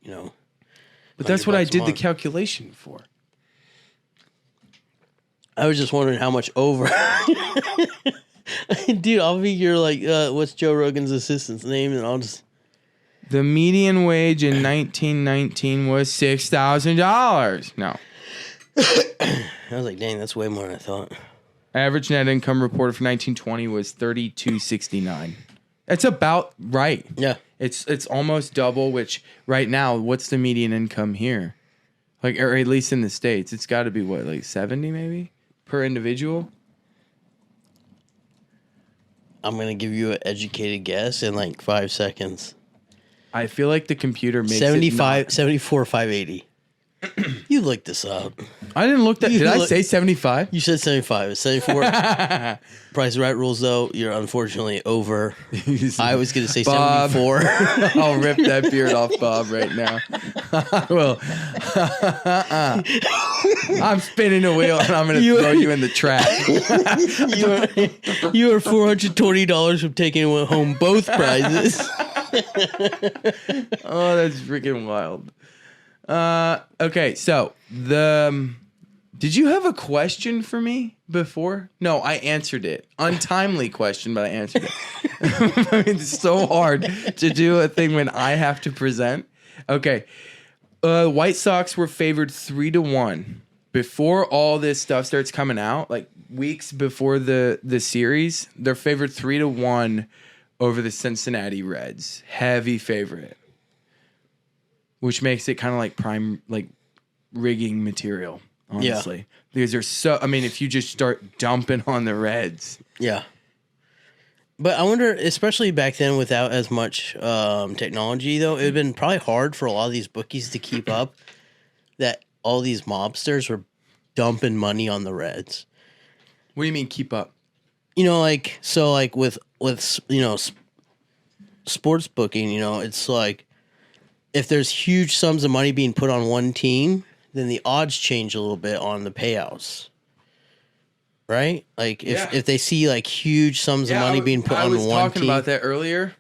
that's what I did the calculation for. I was just wondering how much over. Dude, I'll be your, what's Joe Rogan's assistant's name, and I'll just. The median wage in 1919 was $6,000. No. I was dang, that's way more than I thought. Average net income reported for 1920 was $32.69. That's about right. Yeah. It's almost double, which right now, what's the median income here? Like, or at least in the States, it's got to be what, like 70 maybe per individual? I'm going to give you an educated guess in like 5 seconds. I feel like the computer makes 74, 580. You looked this up. I didn't look that. Did I say 75? You said 75. It's 74. Price right rules, though, you're unfortunately over. I was going to say Bob. 74. I'll rip that beard off Bob right now. Well, I'm spinning a wheel and I'm going to throw you in the trap. You are $420 from taking home both prizes. Oh, that's freaking wild. Okay, so did you have a question for me before? No, I answered it. Untimely question, but I answered it. I mean, it's so hard to do a thing when I have to present. Okay, White Sox were favored 3-1 before all this stuff starts coming out. Like weeks before the series, they're favored 3-1 over the Cincinnati Reds. Heavy favorite. Which makes it kind of like prime, like rigging material, honestly. Yeah. Because they're so, I mean, if you just start dumping on the Reds. Yeah. But I wonder, especially back then without as much technology, though, it would have been probably hard for a lot of these bookies to keep up that all these mobsters were dumping money on the Reds. What do you mean keep up? You know, like, so like with you know, sports booking, you know, it's like, if there's huge sums of money being put on one team, then the odds change a little bit on the payouts. Right? Like if they see like huge sums of money being put on one team. I was talking about that earlier.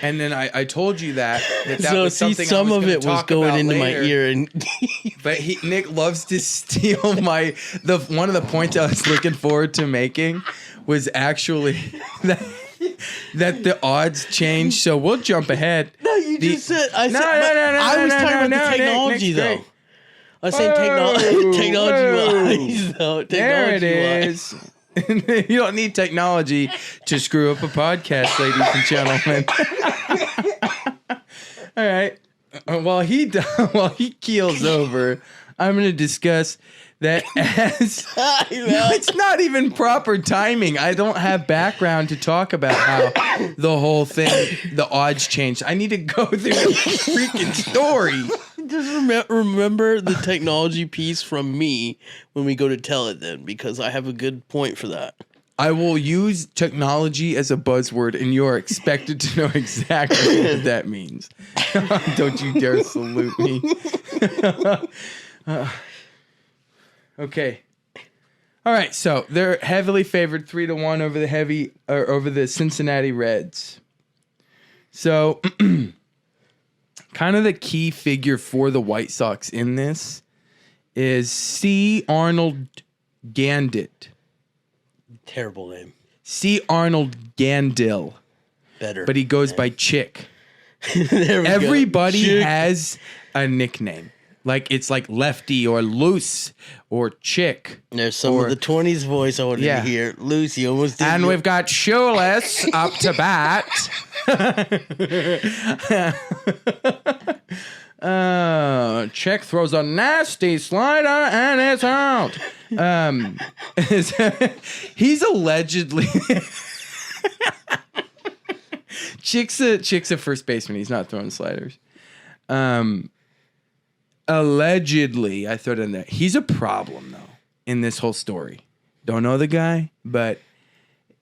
And then I told you that so was something some of it was going into later. My ear and but Nick loves to steal one of the points I was looking forward to making was actually that the odds change, so we'll jump ahead. No, you just said. I was talking about the technology, though. I was saying technology-wise, though. There it is. You don't need technology to screw up a podcast, ladies and gentlemen. All right. While he keels over, I'm going to discuss that as it's not even proper timing. I don't have background to talk about how the whole thing, the odds changed. I need to go through the freaking story. Just remember the technology piece from me when we go to tell it then, because I have a good point for that. I will use technology as a buzzword, and you are expected to know exactly what that means. Don't you dare salute me. Okay. All right, so they're heavily favored 3-1 over the Cincinnati Reds. So kind of the key figure for the White Sox in this is C. Arnold Gandit. Terrible name. C. Arnold Gandil. Better. But he goes by Chick. Everybody has a nickname. Like, it's like Lefty or Loose or Chick. There's some of the 20s voice I wanted to hear. Loose, you almost did. And we've got Shoeless up to bat. Chick throws a nasty slider and it's out. He's allegedly... Chick's a first baseman. He's not throwing sliders. Allegedly, I throw it in there. He's a problem, though, in this whole story. Don't know the guy, but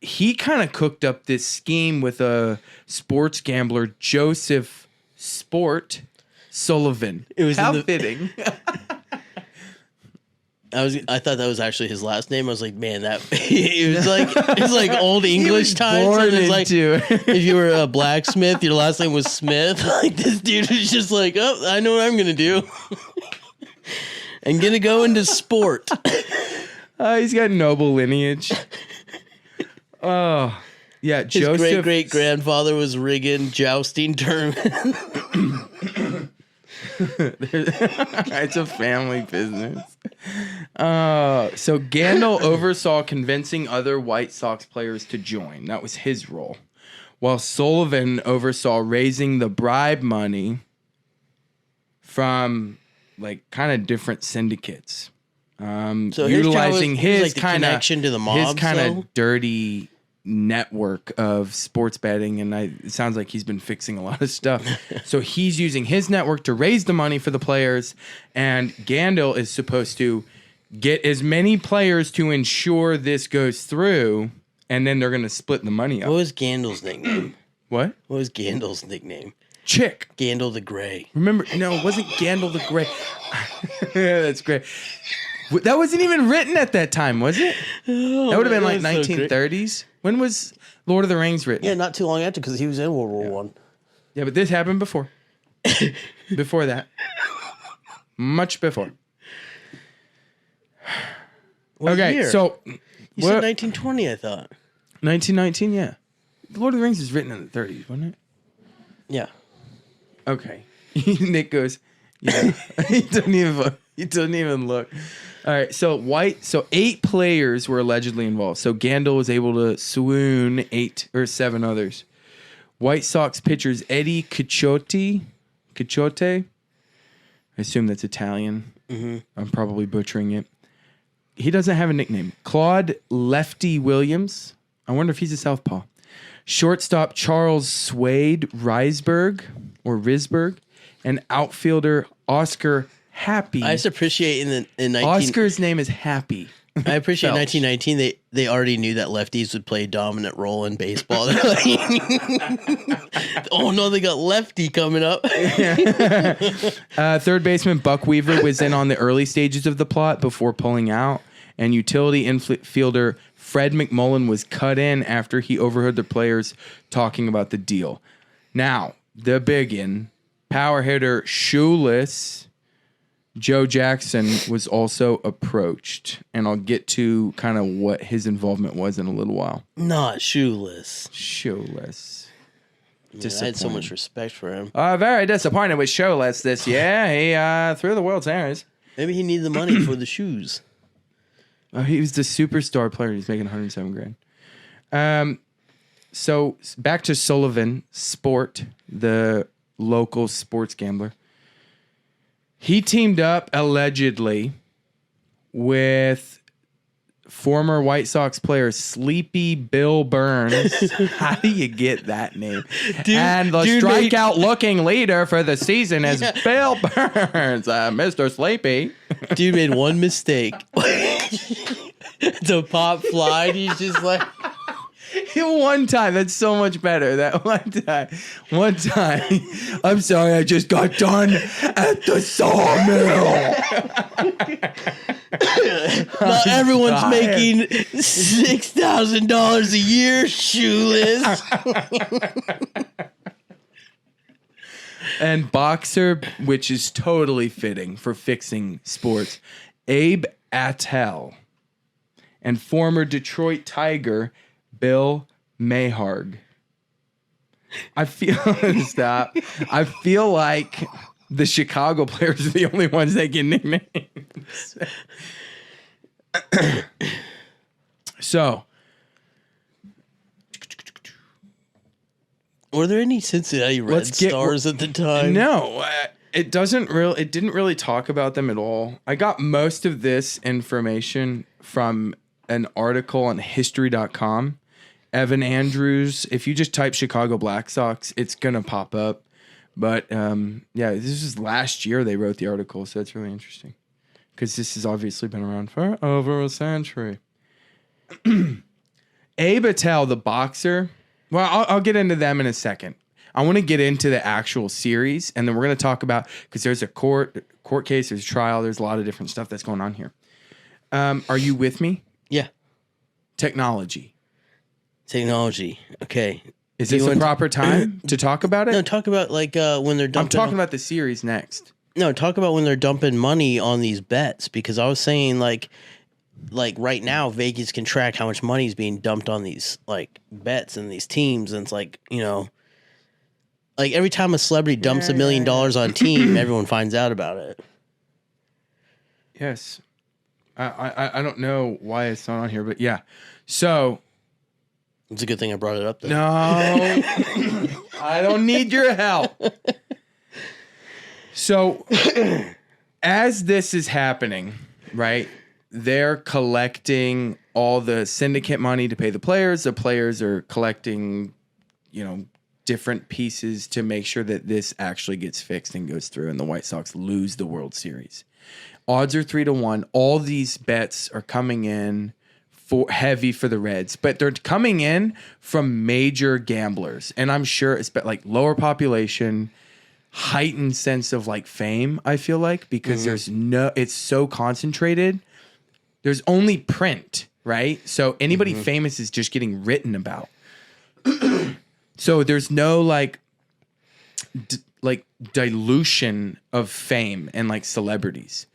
he kind of cooked up this scheme with a sports gambler, Joseph Sport Sullivan. It was how fitting. I thought that was actually his last name. I was like, man, that it's like old English times. So it's like if you were a blacksmith, your last name was Smith. Like this dude was just like, oh, I know what I'm gonna do. I'm gonna go into sport. He's got noble lineage. Oh, yeah. His great grandfather was rigging jousting tournament. It's a family business. So Gandil oversaw convincing other White Sox players to join. That was his role. while Sullivan oversaw raising the bribe money from like kind of different syndicates. So Utilizing his like the kind of connection to the mob, his kind of dirty network of sports betting, and it sounds like he's been fixing a lot of stuff. So he's using his network to raise the money for the players, and Gandil is supposed to get as many players to ensure this goes through, and then they're going to split the money up. What was Gandalf's nickname? What? What was Gandalf's nickname? Chick. Gandalf the Grey. Remember? No, it wasn't Gandalf the Grey. That's great. That wasn't even written at that time, was it? Oh, that would have been like so 1930s. When was Lord of the Rings written? Yeah, not too long after, because he was in World War One. Yeah, but this happened before. Before that. Much before. What Okay, year? so You said 1920, I thought. 1919, yeah. Lord of the Rings was written in the 30s, wasn't it? Yeah. Okay. Nick goes, yeah. He doesn't even look. All right, so 8 players were allegedly involved. So Gandil was able to swoon 8 or 7 others. White Sox pitchers Eddie Ciccotte, I assume that's Italian. Mm-hmm. I'm probably butchering it. He doesn't have a nickname. Claude Lefty Williams. I wonder if he's a southpaw. Shortstop Charles Swade Risberg, and outfielder Oscar Happy. I just appreciate Oscar's name is Happy. I appreciate Felch. 1919. They already knew that lefties would play a dominant role in baseball. They're like, oh no, they got lefty coming up. Third baseman Buck Weaver was in on the early stages of the plot before pulling out, and utility infielder Fred McMullen was cut in after he overheard the players talking about the deal. Now, the biggin, power hitter Shoeless Joe Jackson was also approached, and I'll get to kind of what his involvement was in a little while. Not Shoeless. Shoeless. Yeah, I had so much respect for him. Very disappointed with Shoeless this year. He threw the World Series. Maybe he needed the money for the shoes. Oh, he was the superstar player. He's making $107,000. So back to Sullivan Sport, the local sports gambler. He teamed up allegedly with former White Sox player Sleepy Bill Burns. How do you get that name? And the strikeout looking leader for the season is Bill Burns, Mr. Sleepy. Dude made one mistake. To pop fly, he's just like... One time, that's so much better. That one time. I'm sorry, I just got done at the sawmill. Not everyone's making $6,000 a year, Shoeless. And boxer, which is totally fitting for fixing sports, Abe Attell, and former Detroit Tiger Bill Mayharg. I feel I feel like the Chicago players are the only ones that get nicknames. So, were there any Cincinnati Red Stars at the time? No, it didn't really talk about them at all. I got most of this information from an article on history.com. Evan Andrews, if you just type Chicago Black Sox, it's going to pop up. But yeah, this is last year they wrote the article, so it's really interesting. Because this has obviously been around for over a century. Abe Attell, the boxer, well, I'll get into them in a second. I want to get into the actual series, and then we're going to talk about, because there's a court case, there's a trial, there's a lot of different stuff that's going on here. Are you with me? Yeah. Technology. Okay. Is this the proper time to talk about it? No, talk about like when they're dumping. I'm talking about the series next. No, talk about when they're dumping money on these bets, because I was saying like right now Vegas can track how much money is being dumped on these like bets and these teams, and it's like, you know, like every time a celebrity dumps $1 million on a team, everyone finds out about it. Yes. I don't know why it's not on here, but yeah. So It's a good thing I brought it up then. No, I don't need your help. So, as this is happening, right, they're collecting all the syndicate money to pay the players. The players are collecting, different pieces to make sure that this actually gets fixed and goes through, and the White Sox lose the World Series. Odds are 3-1. All these bets are coming in for heavy for the Reds, but they're coming in from major gamblers, and I'm sure it's like lower population, heightened sense of like fame. I feel like because it's so concentrated. There's only print, right? So anybody famous is just getting written about. So there's no like dilution of fame and like celebrities.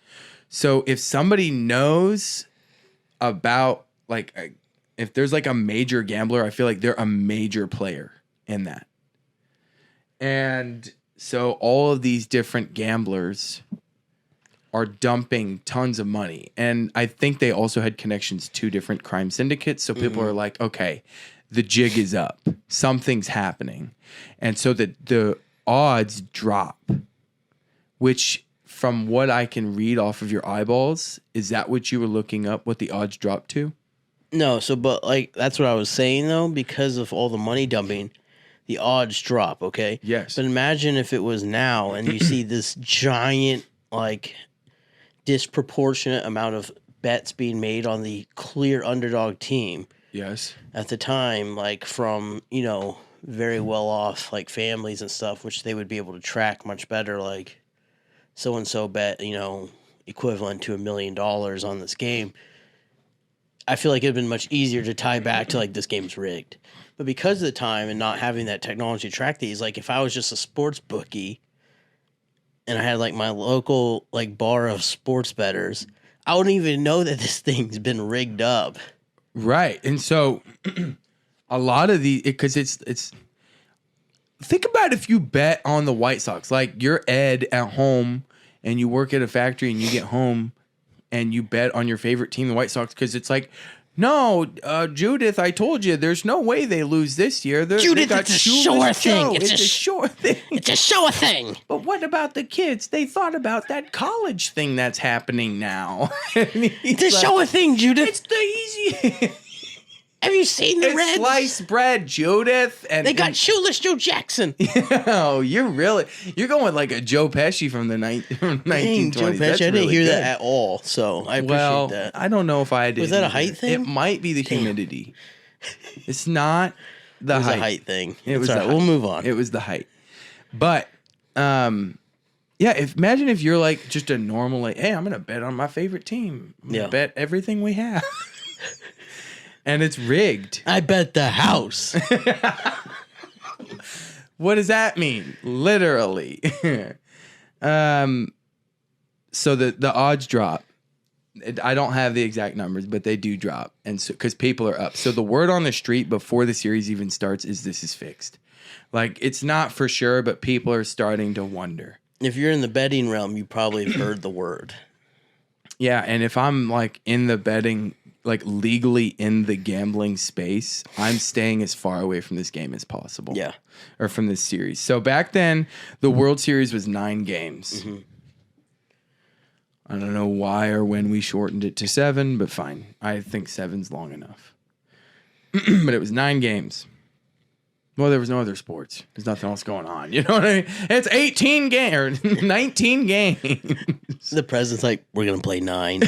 So if somebody knows about if there's like a major gambler, I feel like they're a major player in that. And so all of these different gamblers are dumping tons of money. And I think they also had connections to different crime syndicates. So people are like, okay, the jig is up. Something's happening. And so the odds drop, which from what I can read off of your eyeballs, is that what you were looking up, what the odds dropped to? No, but that's what I was saying though, because of all the money dumping, the odds drop, okay? Yes. But imagine if it was now and you see this giant, disproportionate amount of bets being made on the clear underdog team. Yes. At the time, from, very well off, families and stuff, which they would be able to track much better, so-and-so bet, equivalent to $1 million on this game. I feel like it'd been much easier to tie back to this game's rigged. But because of the time and not having that technology to track these, if I was just a sports bookie and I had my local bar of sports bettors, I wouldn't even know that this thing's been rigged up. Right. And so a lot of because it's think about if you bet on the White Sox, you're Ed at home and you work at a factory and you get home and you bet on your favorite team, the White Sox, because it's no, Judith, I told you, there's no way they lose this year. Judith, it's a sure thing. It's a sure thing. It's a sure thing. But what about the kids? They thought about that college thing that's happening now. It's a sure thing, Judith. It's the easy. Have you seen the it's Reds? Sliced bread, Judith. And they got shoeless Joe Jackson. Oh, you're going like a Joe Pesci from the 1920s. Joe Pesci, That's I didn't really hear good. that at all, so I appreciate that. I don't know if I did. Was that a height thing? It might be the humidity. It's not the It was height. a height thing. It was all the right. height. We'll move on. It was the height. But, imagine if you're just a normal, hey, I'm going to bet on my favorite team. I'm going to bet everything we have. And it's rigged. I bet the house. What does that mean? Literally. So the odds drop. I don't have the exact numbers, but they do drop. And so, because people are up. So the word on the street before the series even starts is this is fixed. It's not for sure, but people are starting to wonder. If you're in the betting realm, you probably have heard the word. Yeah. And if I'm in the betting, legally in the gambling space, I'm staying as far away from this game as possible. Yeah. Or from this series. So back then, the World Series was 9 games. Mm-hmm. I don't know why or when we shortened it to 7, but fine. I think 7's long enough. But it was 9 games. Well, there was no other sports. There's nothing else going on. You know what I mean? It's 18 games or 19 games. The president's like, we're going to play 9.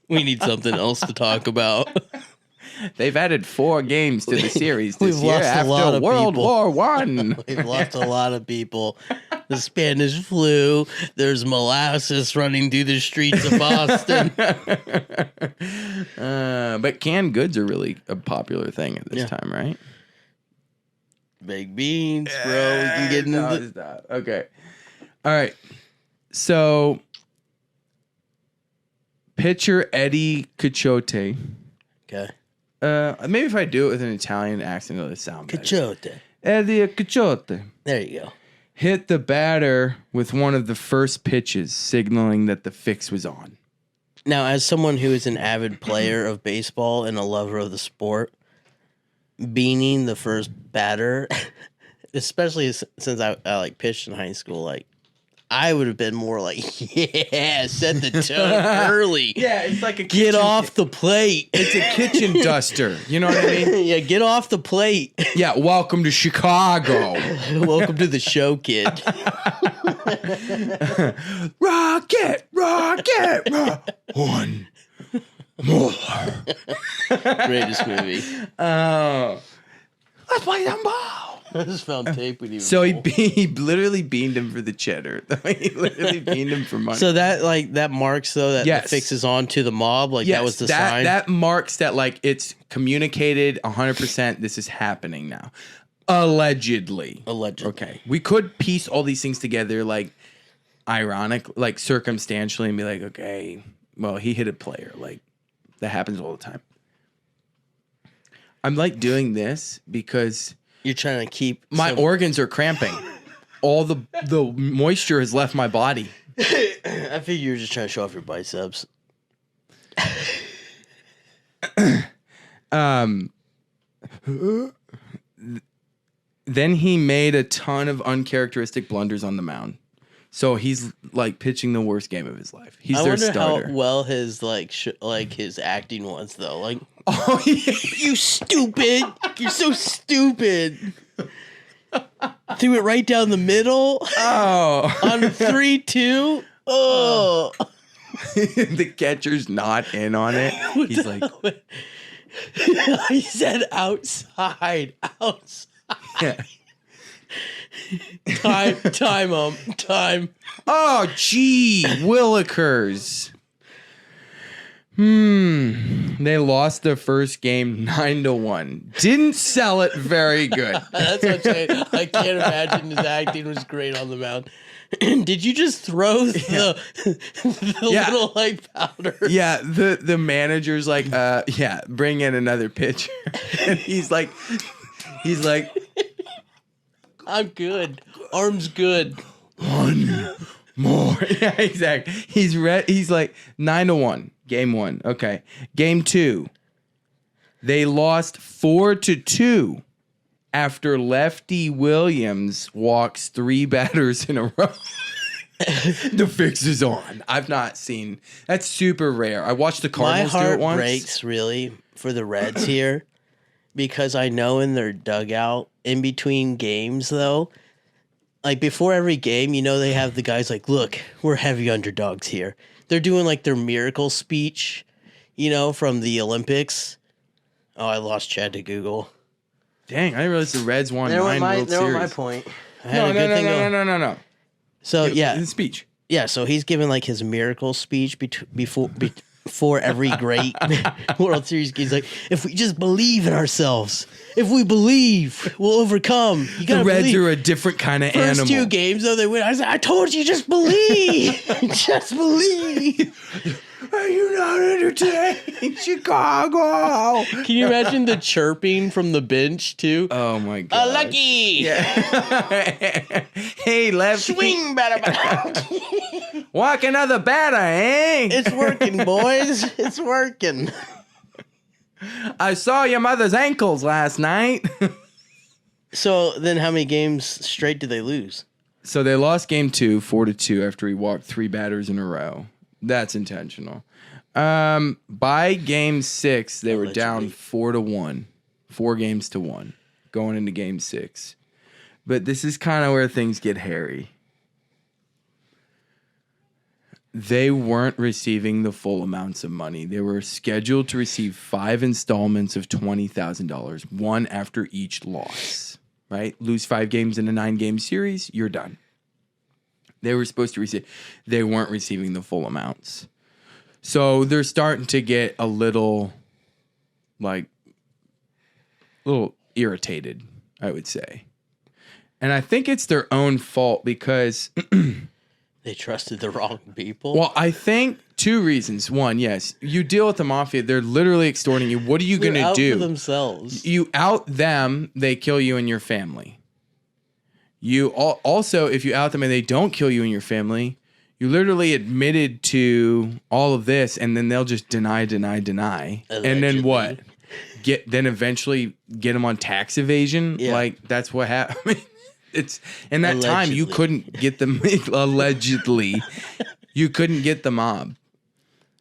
We need something else to talk about. They've added 4 games to the series this We've year lost a after lot of World people. War One. We've lost a lot of people. The Spanish flu. There's molasses running through the streets of Boston. But canned goods are really a popular thing at this time, right? Baked beans, bro. We can get into the... Stop. Okay. All right. So, pitcher Eddie Cachote. Okay. Maybe if I do it with an Italian accent, it'll sound better. Cachote. Eddie Cachote There you go. hit the batter with one of the first pitches, signaling that the fix was on. Now, as someone who is an avid player of baseball and a lover of the sport, beaning the first batter, especially since I like pitched in high school, like I would have been more like, yeah, set the tone early. Yeah, it's like a Get off the plate. It's a kitchen duster. You know what I mean? Yeah, get off the plate. Yeah, welcome to Chicago. Welcome to the show, kid. Rocket, one more. Greatest movie. Oh, let's play some ball. I just found tape we didn't even So pull. he literally beaned him for the cheddar. He literally beaned him for money. So that marks though that Yes. fixes on to the mob. Like yes, that was the sign. That marks that like it's communicated 100%. This is happening now. Allegedly. Okay. We could piece all these things together like ironic, like circumstantially and be like, okay, well, he hit a player. Like that happens all the time. I'm like doing this because You're trying to keep my organs are cramping. All the moisture has left my body. I figure you're just trying to show off your biceps. Then he made a ton of uncharacteristic blunders on the mound. So he's like pitching the worst game of his life. He's their wonder starter. how well his his acting was though. Like, Oh, yeah. you stupid! You're so stupid. Threw it right down the middle Oh. on 3-2. Oh, The catcher's not in on it. He's like, he said outside. yeah. Time. Oh, gee, Willikers. They lost their first game 9-1. Didn't sell it very good. That's what I'm saying. I can't imagine his acting was great on the mound. Did you just throw the little like powder? Yeah, the manager's like, yeah, bring in another pitcher. And he's like, I'm good. Arm's good. one more. Yeah, exactly. He's like 9-1. Game 1. Okay. Game 2. They lost 4-2 after Lefty Williams walks 3 batters in a row. The fix is on. I've not seen. That's super rare. I watched the Cardinals do My it heart once. breaks really for the Reds here because I know in their dugout in between games though, like before every game, you know they have the guys like, look, we're heavy underdogs here. They're doing like their miracle speech, you know, from the Olympics. Oh, I lost Chad to Google. Dang, I didn't realize the Reds won 9 World There Series. went my point. I had a good thing going. No. So yeah, His speech. yeah. So he's giving like his miracle speech before every great World Series game. He's like, if we just believe in ourselves, if we believe, we'll overcome. You gotta The Reds believe. are a different kind of First animal. 2 games though they win. I said, I told you, just believe, just believe. Are you not entertained, Chicago? Can you imagine the chirping from the bench too? Oh my god. Lucky. Yeah. Hey, Lefty. Swing, batter. Walk another batter, eh? It's working, boys. It's working. I saw your mother's ankles last night. So then how many games straight did they lose? So they lost game 2, 4-2 after he walked 3 batters in a row. That's intentional. By game 6, they were down 4-1. 4 games to 1 going into game 6. But this is kind of where things get hairy. They weren't receiving the full amounts of money. They were scheduled to receive 5 installments of $20,000, one after each loss, right? Lose 5 games in a 9-game series, you're done. They were supposed to receive. They weren't receiving the full amounts. So they're starting to get a little irritated, I would say. And I think it's their own fault because They trusted the wrong people. well, I think 2 reasons. One, yes, you deal with the mafia. They're literally extorting you. What are you going to out do? for themselves. You out them, they kill you and your family. You also, if you out them and they don't kill you and your family, you literally admitted to all of this, and then they'll just deny. And then what? eventually get them on tax evasion. Yeah. Like that's what happened. It's in that time you Allegedly. couldn't get them allegedly. You couldn't get the mob.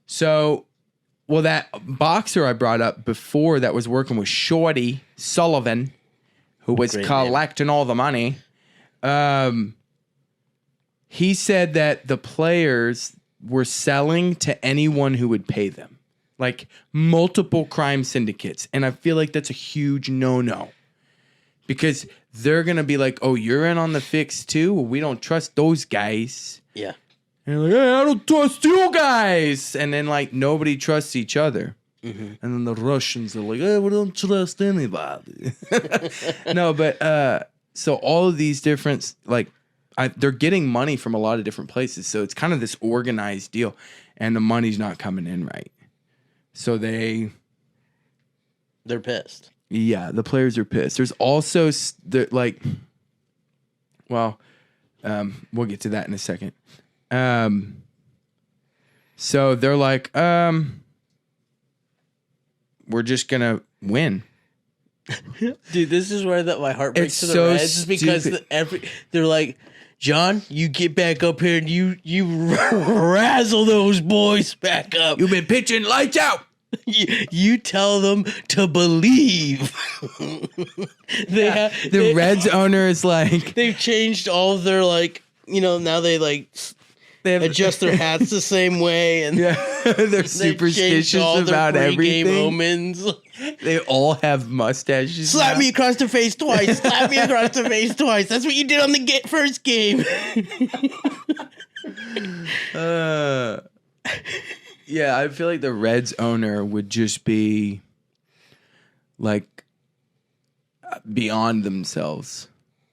So, well, that boxer I brought up before that was working with Shorty Sullivan, who was Great collecting all the money. He said that the players were selling to anyone who would pay them, like multiple crime syndicates. And I feel like that's a huge no-no because they're going to be like, oh, you're in on the fix too? Well, we don't trust those guys. Yeah. And they're like, hey, I don't trust you guys. And then like nobody trusts each other. And then the Russians are like, hey, we don't trust anybody. No, but so all of these different, like, they're getting money from a lot of different places. So it's kind of this organized deal. And the money's not coming in right. So they're pissed. Yeah, the players are pissed. There's also, like, well, we'll get to that in a second. So they're like, we're just going to win. Dude, this is where my heart breaks It's to the so Reds is because they're like, John, you get back up here and you razzle those boys back up. You've been pitching lights out. You tell them to believe. The Reds owner is like, they've changed all of their now they adjust their hats the same way and they're superstitious about everything. Omens. They all have mustaches. Slap me across the face twice. Slap me across the face twice. That's what you did on the first game. Yeah, I feel like the Reds owner would just be like beyond themselves.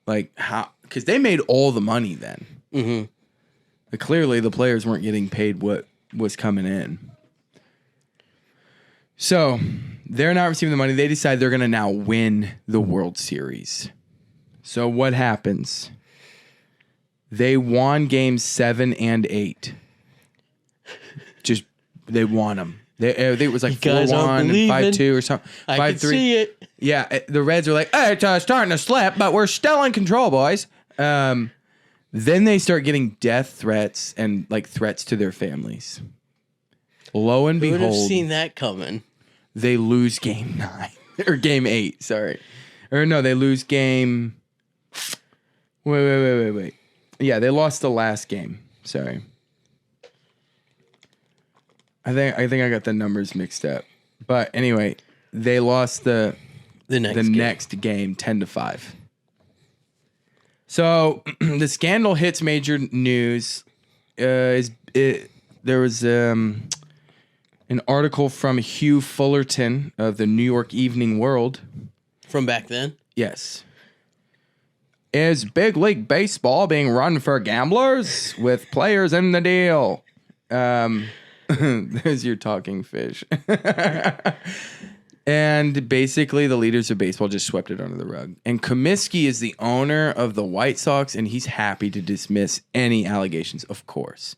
Like how? Because they made all the money then. Mm-hmm. But clearly, the players weren't getting paid what was coming in. So they're not receiving the money. They decide they're going to now win the World Series. So what happens? They won games 7 and 8. Just they won them. I think it was like 4-1 and 5-2 or something. 5-3. I can see it. Yeah, the Reds are like, hey, it's starting to slip, but we're still in control, boys. Then they start getting death threats and like threats to their families. Lo and Who would have behold, seen that coming? they lose game 9 or game 8. Sorry, or no, they lose game. Wait. Yeah, they lost the last game. Sorry, I think I got the numbers mixed up. But anyway, they lost the next game 10-5. So the scandal hits major news. There was an article from Hugh Fullerton of the New York Evening World. From back then? Yes. Is big league baseball being run for gamblers with players in the deal? There's your talking fish. And basically, the leaders of baseball just swept it under the rug. And Comiskey is the owner of the White Sox, and he's happy to dismiss any allegations, of course.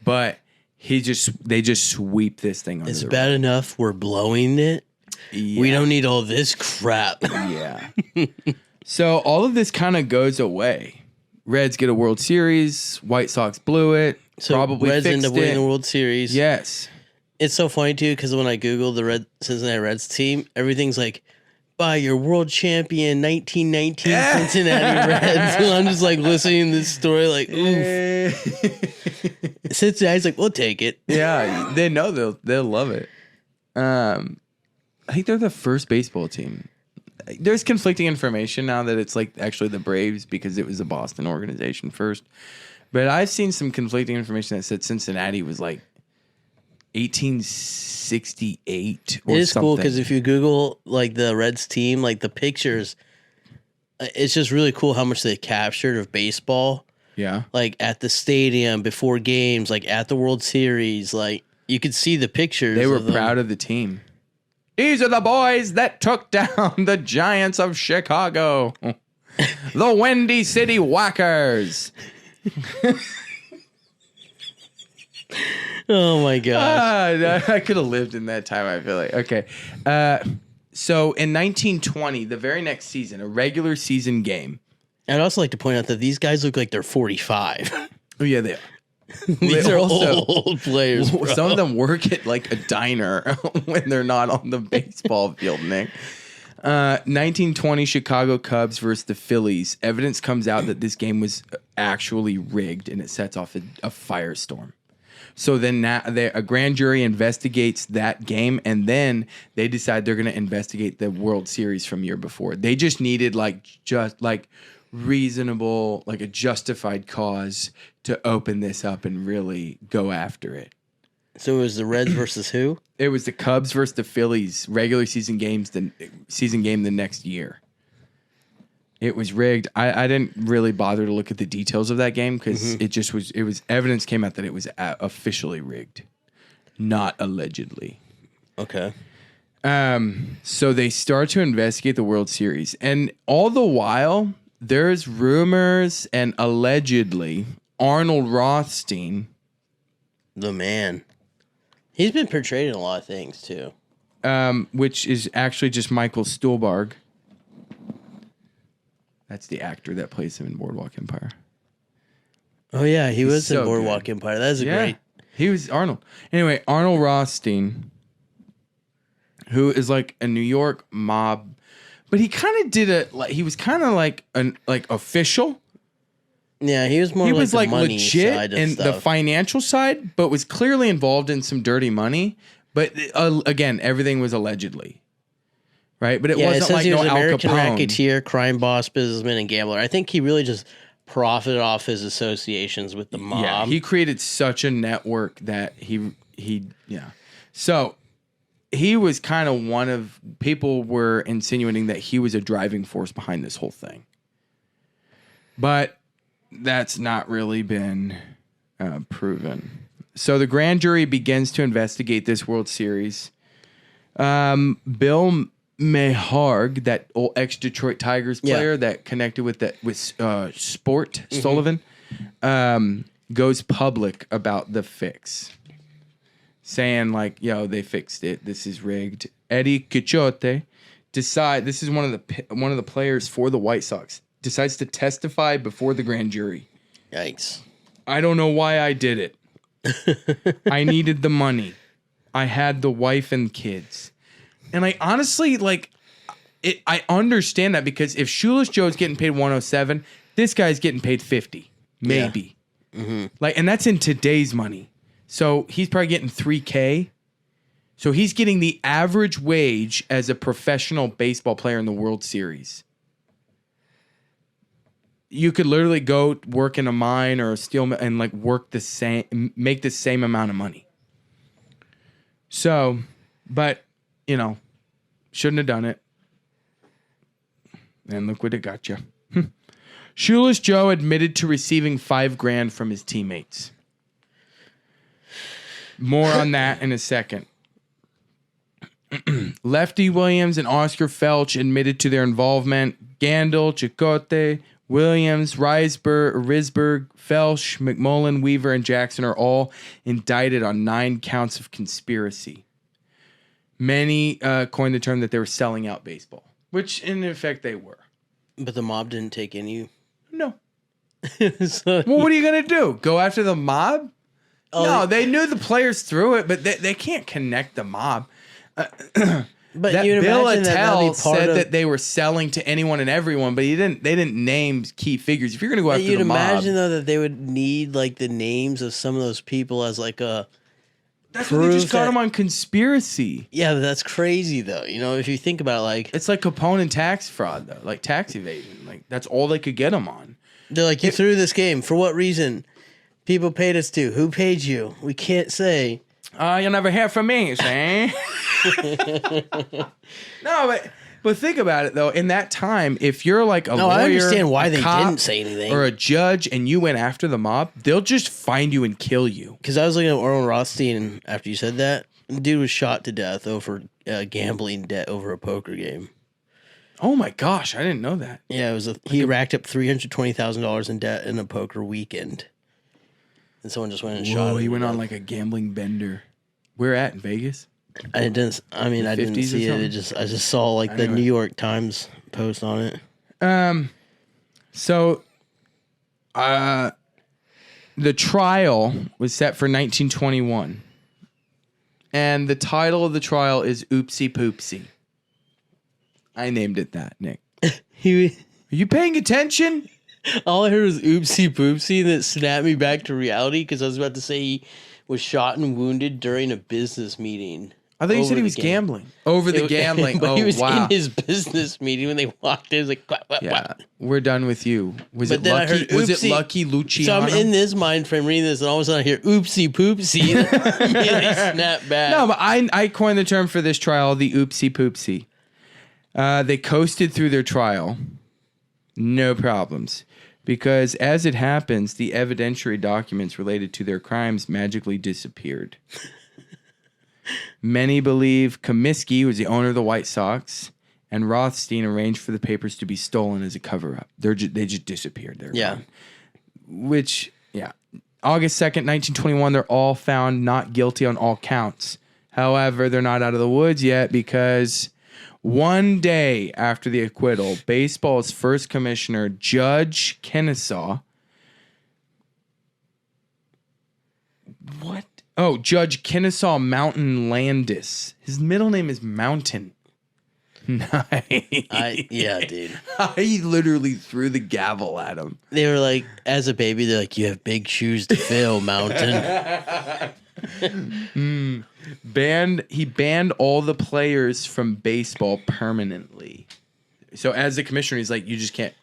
But they just sweep this thing under the rug. It's bad enough we're blowing it. Yeah. We don't need all this crap. Yeah. So all of this kind of goes away. Reds get a World Series. White Sox blew it. So probably Reds fixed end up winning it. the World Series. Yes. It's so funny too because when I Googled the Cincinnati Reds team, everything's like, "By your world champion 1919 Cincinnati Reds." And I'm just like listening to this story, like, oof. Cincinnati's like, "We'll take it." Yeah, they know they'll love it. I think they're the first baseball team. There's conflicting information now that it's like actually the Braves because it was a Boston organization first. But I've seen some conflicting information that said Cincinnati was like 1868 or It is something. cool because if you Google like the Reds team, like the pictures, it's just really cool how much they captured of baseball. Yeah. Like at the stadium, before games, like at the World Series, like you could see the pictures. They were proud of the team. These are the boys that took down the Giants of Chicago. The Windy City Whackers. Oh my gosh. I could have lived in that time, I feel like. Okay. So in 1920, the very next season, a regular season game. I'd also like to point out that these guys look like they're 45. Oh yeah, they are. These are old players. Bro. Some of them work at like a diner when they're not on the baseball field, Nick. 1920 Chicago Cubs versus the Phillies. Evidence comes out that this game was actually rigged, and it sets off a firestorm. So then a grand jury investigates that game, and then they decide they're going to investigate the World Series from year before. They just needed reasonable, like a justified cause to open this up and really go after it. So it was the Reds versus who? It was the Cubs versus the Phillies regular season game the next year. It was rigged. I didn't really bother to look at the details of that game because it was evidence came out that it was officially rigged, not allegedly. Okay. So they start to investigate the World Series, and all the while there's rumors and allegedly Arnold Rothstein, the man. He's been portrayed in a lot of things too. Which is actually just Michael Stuhlbarg. That's the actor that plays him in Boardwalk Empire. Oh yeah, he was in so Boardwalk Empire. That is a great. He was Arnold. Anyway, Arnold Rothstein, who is like a New York mob, but he kind of did he was kind of like an official. Yeah, he was more. He like was the like money legit side of in stuff. the financial side, but was clearly involved in some dirty money. But again, everything was allegedly. Right, but it wasn't like he was no an Al American Capone. racketeer, crime boss, businessman, and gambler. I think he really just profited off his associations with the mob. Yeah, he created such a network that he. So he was kind of one of people were insinuating that he was a driving force behind this whole thing, but that's not really been proven. So the grand jury begins to investigate this World Series. Bill Meharg, that old ex-Detroit Tigers player that connected with Sport Sullivan, goes public about the fix, saying like, "Yo, they fixed it. This is rigged." Eddie Quixote this is one of the players for the White Sox, decides to testify before the grand jury. Yikes! I don't know why I did it. I needed the money. I had the wife and kids. And I honestly, I understand that because if Shoeless Joe's getting paid 107, this guy's getting paid 50, maybe. Yeah. Mm-hmm. And that's in today's money. So he's probably getting $3K. So he's getting the average wage as a professional baseball player in the World Series. You could literally go work in a mine or a steel mill and make the same amount of money. So, but, shouldn't have done it. And look what it got you. Shoeless Joe admitted to receiving $5,000 from his teammates. More on that in a second. Lefty Williams and Oscar Felch admitted to their involvement. Gandil, Chicote, Williams, Risberg, Felch, McMullen, Weaver, and Jackson are all indicted on 9 counts of conspiracy. Many coined the term that they were selling out baseball, which in effect they were. But the mob didn't take any. No. So, well, what are you going to do? Go after the mob? No, they knew the players through it, but they can't connect the mob. But that you'd Bill imagine Attell that said that they were selling to anyone and everyone, but they didn't name key figures. If you're going to go after you'd the mob, imagine though that they would need the names of some of those people as a. That's why they just got them on conspiracy. Yeah, but that's crazy though. If you think about it, it's like Capone and tax fraud though, like tax evasion. That's all they could get them on. They're like, you threw this game for what reason? People paid us to. Who paid you? We can't say. You'll never hear from me, see? No, but think about it though. In that time, if you're like a lawyer, I understand why they cop, didn't say anything, or a judge, and you went after the mob, they'll just find you and kill you. Because I was looking at Arnold Rothstein after you said that. The dude was shot to death over gambling debt over a poker game. Oh my gosh, I didn't know that. Yeah, he racked up $320,000 in debt in a poker weekend. And someone just went and shot him. He went on like a gambling bender. Where at? In Vegas? I didn't. I mean, I didn't 50s or see it. I just saw like the Anyway. New York Times post on it. So, the trial was set for 1921. And the title of the trial is Oopsie Poopsie. I named it that, Nick. Are you paying attention? All I heard was oopsie poopsie, and it snapped me back to reality because I was about to say he was shot and wounded during a business meeting. I thought you said he was gambling. Over the gambling. But Oh, he was wow. in his business meeting when they walked in. It was like, quack, quack, Yeah, quack. we're done with you. Was But it then I Lucky? heard Was it oopsie. Lucky Luciano? So I'm in this mind frame reading this, and all of a sudden I hear oopsie poopsie. Immediately snap back. No, but I coined the term for this trial, the Oopsie Poopsie. They coasted through their trial. No problems. Because as it happens, the evidentiary documents related to their crimes magically disappeared. Many believe Comiskey was the owner of the White Sox, and Rothstein arranged for the papers to be stolen as a cover-up. They just disappeared. They're gone. Which, yeah. August 2nd, 1921, they're all found not guilty on all counts. However, they're not out of the woods yet because one day after the acquittal, baseball's first commissioner, Judge Kennesaw. What? Oh, Judge Kennesaw Mountain Landis. His middle name is Mountain. Nice. Yeah, dude. I literally threw the gavel at him. They were like, as a baby, they're like, you have big shoes to fill, Mountain. He banned all the players from baseball permanently. So as the commissioner, he's like, you just can't.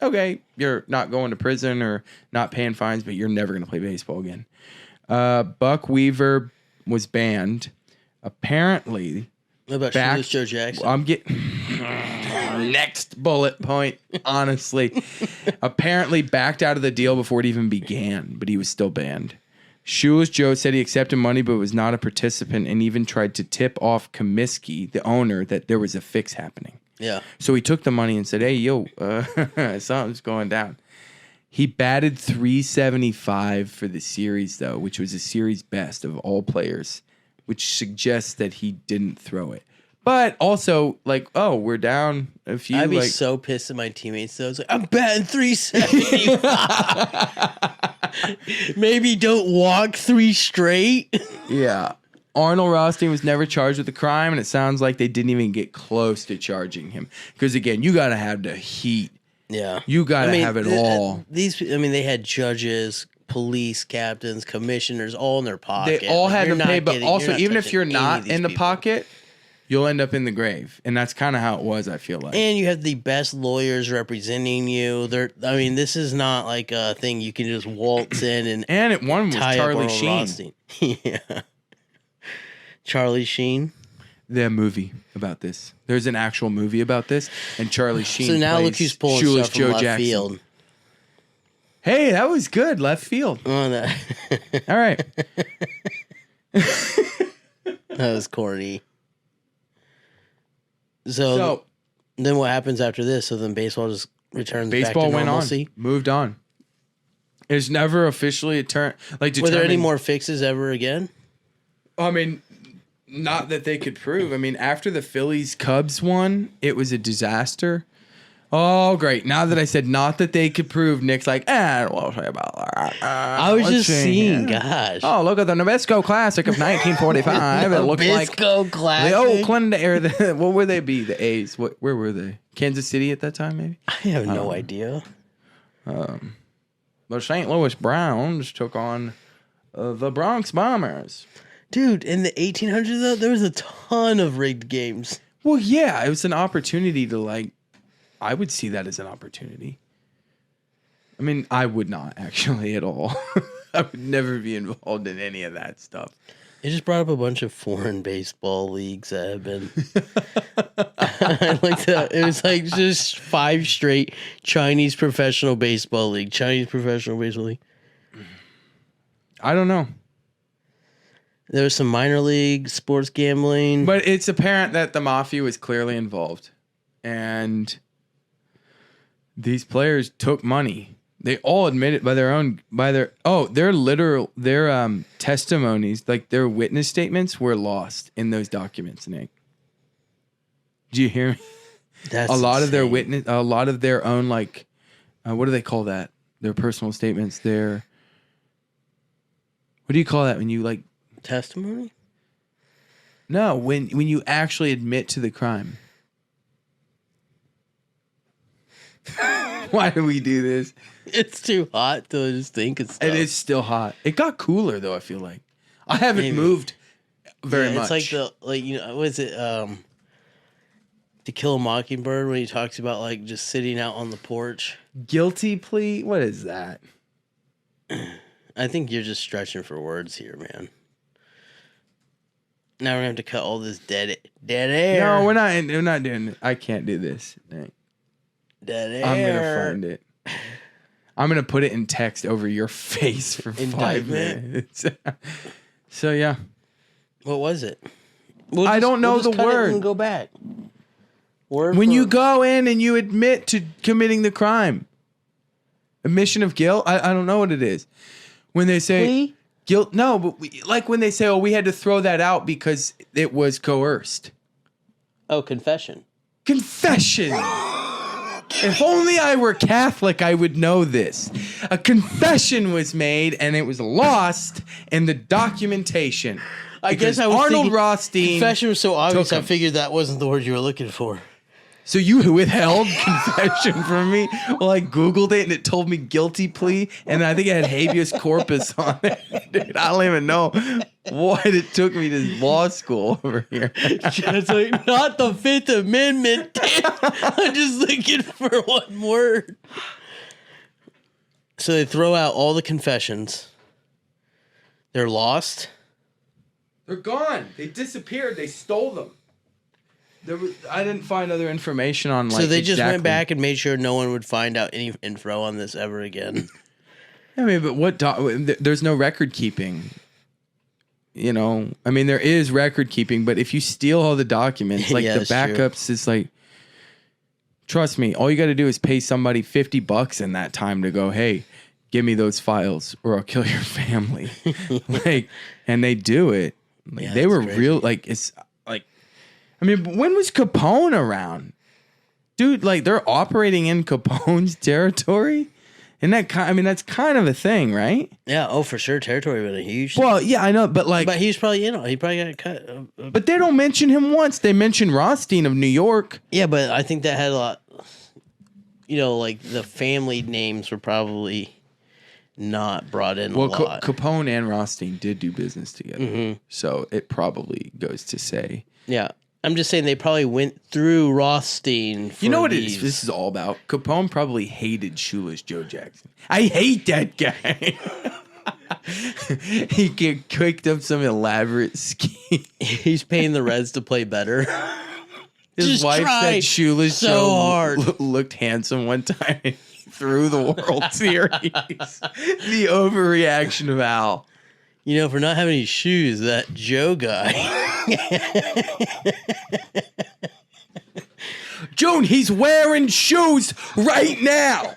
Okay, you're not going to prison or not paying fines, but you're never going to play baseball again. Buck Weaver was banned. Apparently, What about Shoeless Joe Jackson? I'm getting next bullet point. Honestly, apparently backed out of the deal before it even began, but he was still banned. Shoeless Joe said he accepted money but was not a participant and even tried to tip off Comiskey, the owner, that there was a fix happening. Yeah. So he took the money and said, hey, yo, something's going down. He batted .375 for the series, though, which was a series best of all players, which suggests that he didn't throw it. But also, like, oh, we're down a few. I'd be like, so pissed at my teammates, though. It's like, I'm batting 375. Maybe don't walk 3 straight. Yeah. Arnold Rothstein was never charged with a crime, and it sounds like they didn't even get close to charging him. Because, again, you got to have the heat. Yeah. You got to have it all. They had judges, police captains, commissioners all in their pocket. They all Like, had you're to not pay, but getting- also, not even if touching you're any not of these in the people. pocket, you'll end up in the grave. And that's kind of how it was, I feel like. And you have the best lawyers representing you. This is not like a thing you can just waltz in and One was tie Charlie up Sheen. Rothstein. Yeah. Charlie Sheen. The movie about this. There's an actual movie about this, and Charlie Sheen. So now plays look who's pulling Shoeless stuff from Joe left Jackson. field. Hey, that was good. Left field. Oh, that All right. was corny. So So then what happens after this? So then baseball just returns baseball back to went normalcy? on, moved on. It's never officially a turn. Like, Were there any determined- more fixes ever again? I mean, not that they could prove. I mean, after the Phillies Cubs won, it was a disaster. Oh, great. Now that I said not that they could prove, Nick's like, what I'll say about that. I was let's just see seeing, here. gosh. Oh, look at the Nabisco Classic of 1945. It looked like Nabisco Classic. the Oakland, or what would they be? The A's. Where were they? Kansas City at that time, maybe? I have no idea. The St. Louis Browns took on the Bronx Bombers. Dude, in the 1800s, though, there was a ton of rigged games. Well, yeah, it was an opportunity to, like, I would see that as an opportunity. I mean, I would not actually at all. I would never be involved in any of that stuff. It just brought up a bunch of foreign baseball leagues that have been. I looked up. It was like just 5 straight Chinese professional baseball league. Chinese professional baseball league. I don't know. There was some minor league sports gambling. But it's apparent that the Mafia was clearly involved. And these players took money They all admit it their testimonies, like their witness statements were lost in those documents, Nick. Do you hear me? That's a lot of their insane. a lot of their own, like, what do they call that? Their personal statements, what do you call that when you, like, Testimony? no, when you actually admit to the crime. Why do we do this? It's too hot to just think of stuff. It is still hot. It got cooler though, I feel like. I haven't Maybe. moved very much. It's like what is it? To Kill a Mockingbird, when he talks about like just sitting out on the porch. Guilty plea? What is that? I think you're just stretching for words here, man. Now we're gonna have to cut all this dead air. No, we're not doing it. I can't do this. Dead air. I'm gonna find it. I'm gonna put it in text over your face for 5 minutes. So yeah. What was it? I don't know the word. And go back. When you go in and you admit to committing the crime. Admission of guilt? I don't know what it is. When they say plea? Guilt, no, but like when they say, "Oh, we had to throw that out because it was coerced." Oh, confession. Confession. If only I were Catholic, I would know this. A confession was made, and it was lost in the documentation. I guess I was Arnold thinking Rothstein. confession was so obvious. took I him. figured that wasn't the word you were looking for. So you withheld confession from me? Well, I Googled it and it told me guilty plea, and I think it had habeas corpus on it. Dude, I don't even know what it took me to law school over here. It's like, not the Fifth Amendment. I'm just looking for one word. So they throw out all the confessions. They're lost. They're gone. They disappeared. They stole them. I didn't find other information on, like, So they just went back and made sure no one would find out any info on this ever again. I mean, but there's no record keeping. You know, I mean, there is record keeping, but if you steal all the documents, like Yeah, the that's true. backups, it's like, trust me, all you got to do is pay somebody $50 in that time to go, hey, give me those files or I'll kill your family. Like, and they do it. Like, Yeah, they that's were crazy. real. Like, it's like, I mean, when was Capone around? Dude, like, they're operating in Capone's territory. And that's kind of a thing, right? Yeah, oh, for sure. Territory was a huge. Well, yeah, I know, but like, But he's probably, he probably got cut. but they don't mention him once. They mention Rothstein of New York. Yeah, but I think that had a lot, like the family names were probably not brought in a lot. Capone and Rothstein did do business together. So it probably goes to say. Yeah. I'm just saying they probably went through Rothstein. You know what this is all about? Capone probably hated Shoeless Joe Jackson. I hate that guy. He cooked up some elaborate scheme. He's paying the Reds to play better. His Just wife try said Shoeless so Joe hard. Looked handsome one time and he threw the World Series. The overreaction of Al. For not having any shoes, that Joe guy. June, he's wearing shoes right now.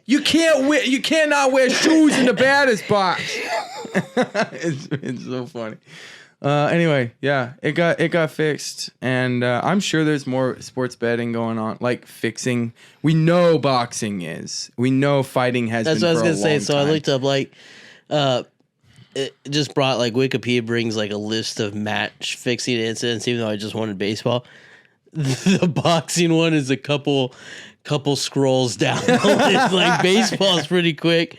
You cannot wear shoes in the batter's box. it's so funny. Anyway, yeah, it got fixed, and I'm sure there's more sports betting going on, like fixing. We know boxing is. We know fighting has. That's been what I was for gonna a say. long So time. I looked up it just brought Wikipedia brings a list of match fixing incidents, even though I just wanted baseball. The boxing one is a couple scrolls down. It's baseball's pretty quick.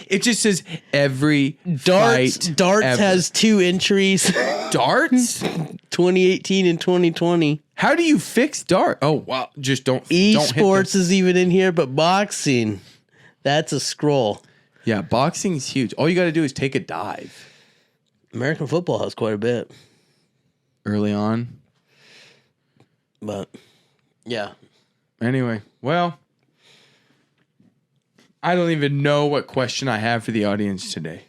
It just says every Darts ever. has 2 entries. Darts. 2018 and 2020. How do you fix dart? Oh wow! Just don't. Esports is even in here, but boxing, that's a scroll. Yeah, boxing's huge. All you got to do is take a dive. American football has quite a bit, Early on. but yeah. Anyway, well, I don't even know what question I have for the audience today.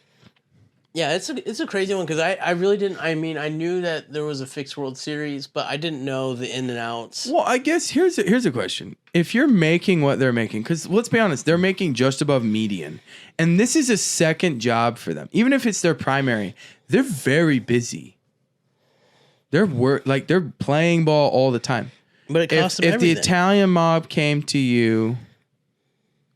Yeah, it's a crazy one because I really didn't. I mean, I knew that there was a fixed World Series, but I didn't know the in and outs. Well, I guess here's a question. If you're making what they're making, because let's be honest, they're making just above median, and this is a second job for them. Even if it's their primary, they're very busy. They're they're playing ball all the time. But it costs them If the everything. Italian mob came to you,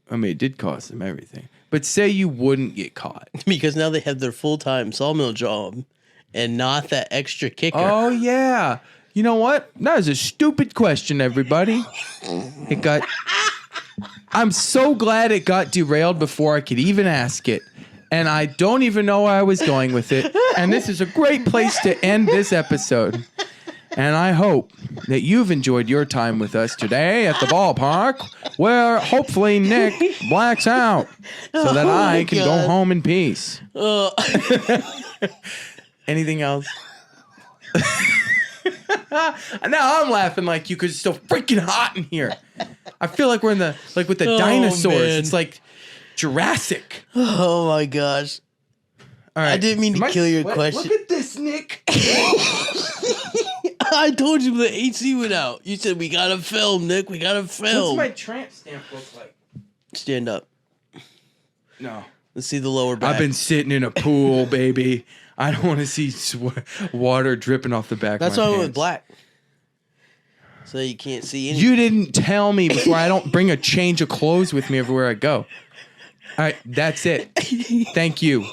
I mean, it did cost them everything. But say you wouldn't get caught. Because now they have their full-time sawmill job and not that extra kicker. Oh, yeah. You know what? That was a stupid question, everybody. I'm so glad it got derailed before I could even ask it. And I don't even know where I was going with it. And this is a great place to end this episode. And I hope that you've enjoyed your time with us today at the ballpark, where hopefully Nick blacks out so that I can go home in peace. Anything else? Now I'm laughing like you because it's so freaking hot in here. I feel like we're in with the dinosaurs. Man. It's like Jurassic. Oh my gosh. All right. I didn't mean to kill your question. Look at this, Nick. I told you the AC went out. You said we gotta film, Nick. We gotta film. What's my tramp stamp look like? Stand up. No. Let's see the lower back. I've been sitting in a pool, baby. I don't want to see water dripping off the back That's of my why I pants. went with black. So you can't see anything. You didn't tell me before. I don't bring a change of clothes with me everywhere I go. All right, that's it. Thank you.